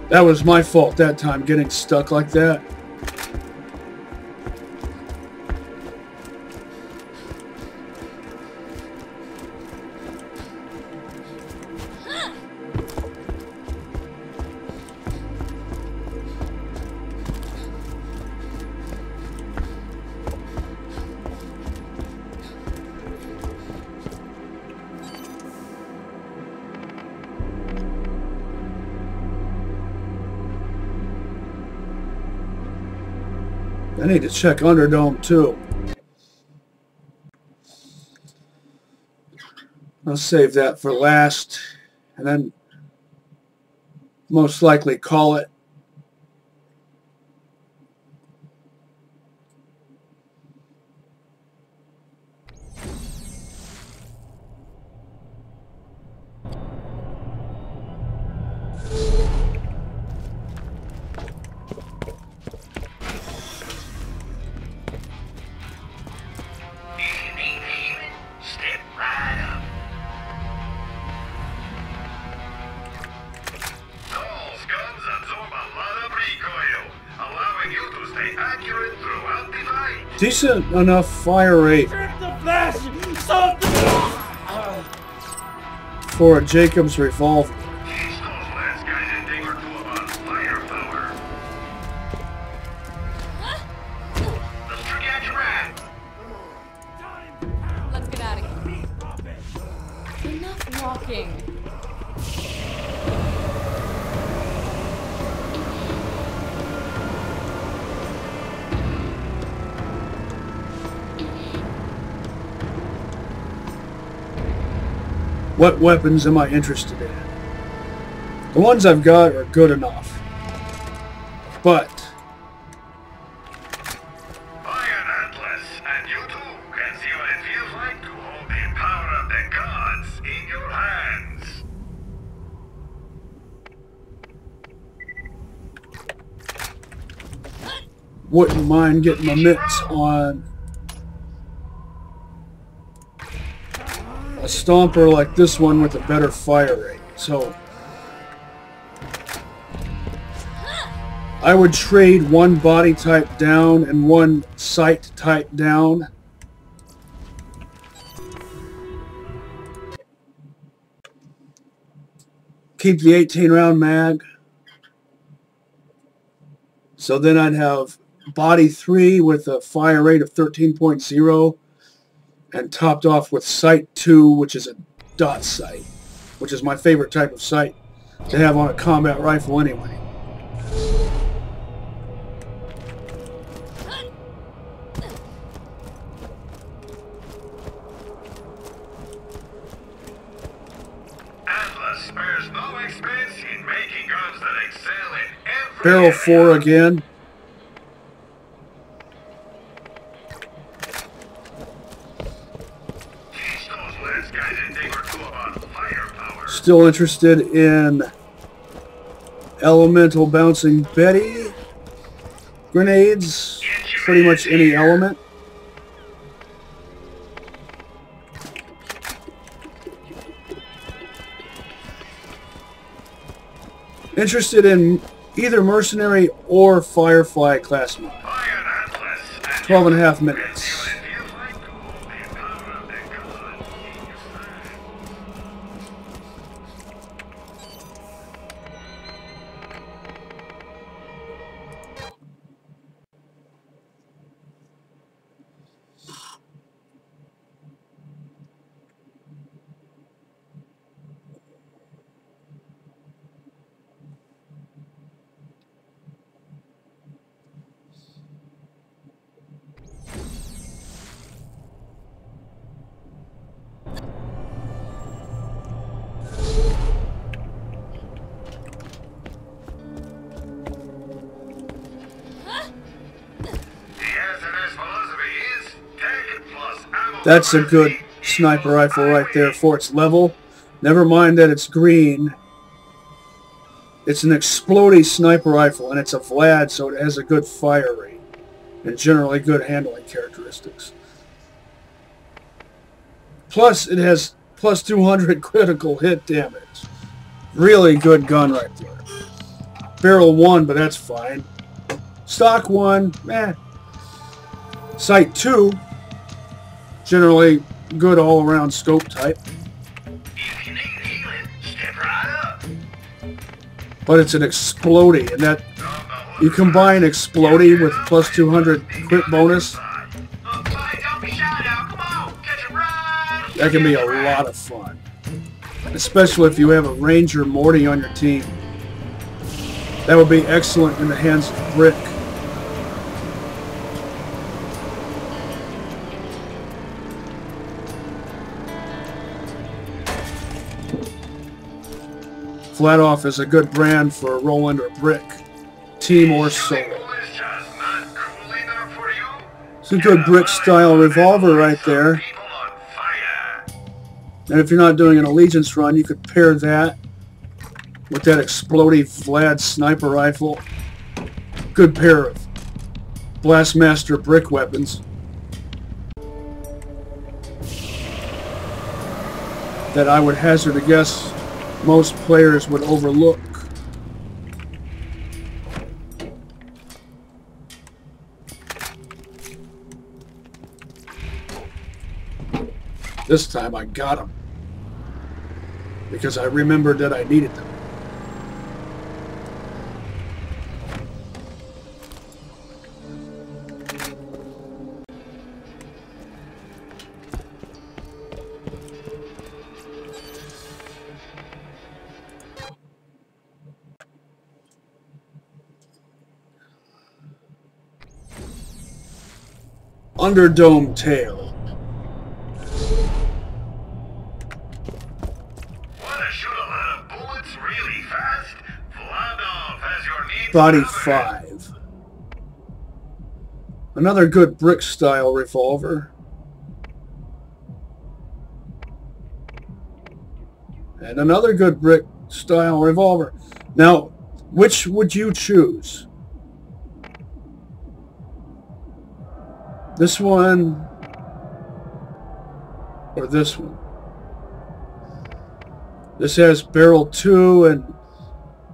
That was my fault that time, getting stuck like that. I need to check Underdome too. I'll save that for last, and then most likely call it. Decent enough fire rate for a Jacobs revolver. Let's get out of here. Enough walking. What weapons am I interested in? The ones I've got are good enough. But buy an Atlas, and you too can see what it feels like to hold the power of the gods in your hands. wouldn't mind getting my mitts on a stomper like this one with a better fire rate. So I would trade one body type down and one sight type down. Keep the 18 round mag. So then I'd have body 3 with a fire rate of 13.0 and topped off with sight 2, which is a dot sight, which is my favorite type of sight to have on a combat rifle anyway. Spares no expense in making guns that excel in every Barrel 4 again. this guy's a thing or two about firepower. Still interested in elemental bouncing Betty grenades. Pretty much any element. Interested in either mercenary or firefly class mod. 12.5 minutes. That's a good sniper rifle right there for its level. Never mind that it's green. It's an exploding sniper rifle, and it's a Vlad, so it has a good fire rate and generally good handling characteristics. Plus, it has plus 200 critical hit damage. Really good gun right there. Barrel 1, but that's fine. Stock 1, eh. Sight 2, generally good all-around scope type. If you need healing, step right up. But it's an exploding, and that you combine exploding with plus 200 crit bonus, that can be a lot of fun. Especially if you have a Ranger Morty on your team. That would be excellent in the hands of Brick. Flat Off is a good brand for Roland or Brick, team or solo. It's a good Brick style revolver right there. And if you're not doing an Allegiance run, you could pair that with that explosive Vlad sniper rifle. Good pair of Blastmaster Brick weapons that I would hazard a guess most players would overlook. This time I got them because I remembered that I needed them. Underdome tail. Body 5. Another good Brick style revolver. And another good Brick style revolver. Now, which would you choose? This one or this one? This has barrel 2, and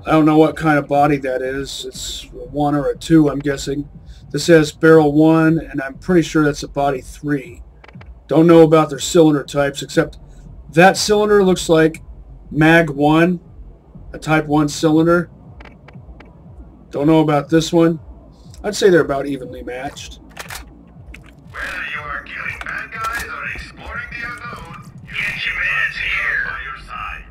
I don't know what kind of body that is. It's a 1 or a 2, I'm guessing. This has barrel 1, and I'm pretty sure that's a body 3. Don't know about their cylinder types, except that cylinder looks like Mag 1, a Type 1 cylinder. Don't know about this one. I'd say they're about evenly matched. Whether you are killing bad guys or exploring the unknown, get your meds here by your side.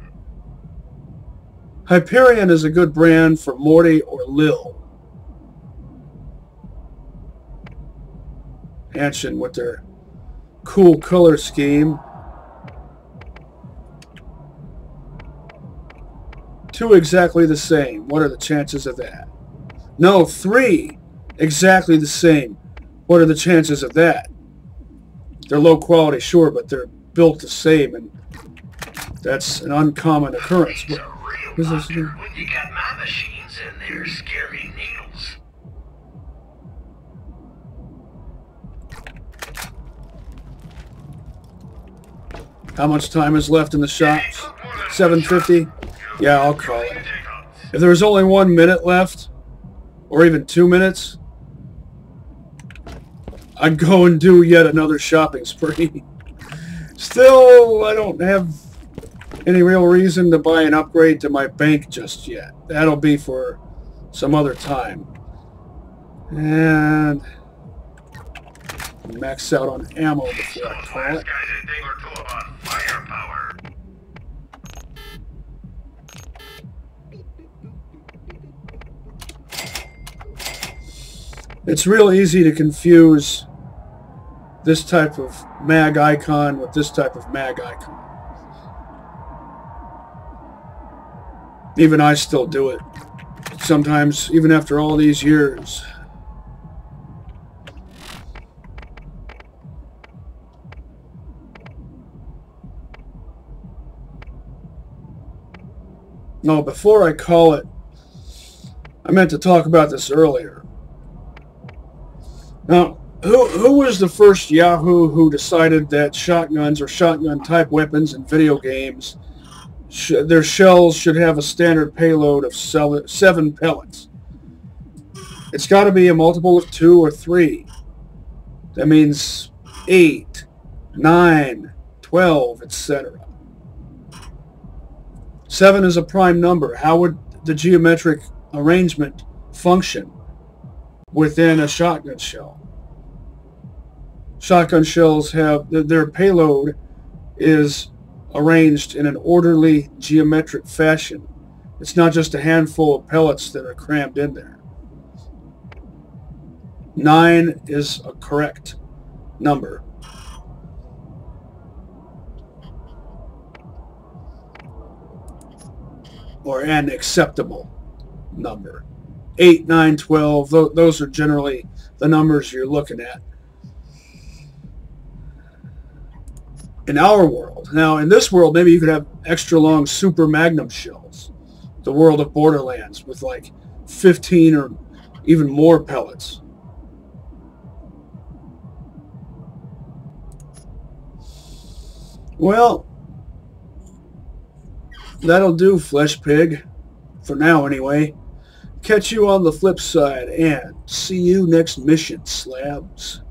Hyperion is a good brand for Morty or Lil. Anshin with their cool color scheme. 2 exactly the same. What are the chances of that? No, 3 exactly the same. What are the chances of that? They're low quality, sure, but they're built the same, and that's an uncommon occurrence. It's a real doctor when you got my machines in there scaring needles. How much time is left in the shops? 7:50? Yeah, I'll call it. If there was only 1 minute left, or even 2 minutes, I'd go and do yet another shopping spree. Still, I don't have any real reason to buy an upgrade to my bank just yet. That'll be for some other time. And max out on ammo before I call it. It's real easy to confuse this type of mag icon with this type of mag icon. Even I still do it. Sometimes, even after all these years. No, before I call it, I meant to talk about this earlier. Now, who was the first Yahoo who decided that shotguns or shotgun-type weapons in video games, their shells should have a standard payload of 7 pellets? It's got to be a multiple of 2 or 3. That means 8, 9, 12, etc. 7 is a prime number. How would the geometric arrangement function within a shotgun shell? Shotgun shells have, their payload is arranged in an orderly geometric fashion. It's not just a handful of pellets that are crammed in there. 9 is a correct number. Or an acceptable number. 8, 9, 12, those are generally the numbers you're looking at in our world. Now, in this world, maybe you could have extra long super magnum shells. The world of Borderlands with like 15 or even more pellets. Well, that'll do, Flesh Pig. For now, anyway. Catch you on the flip side, and see you next mission, slabs.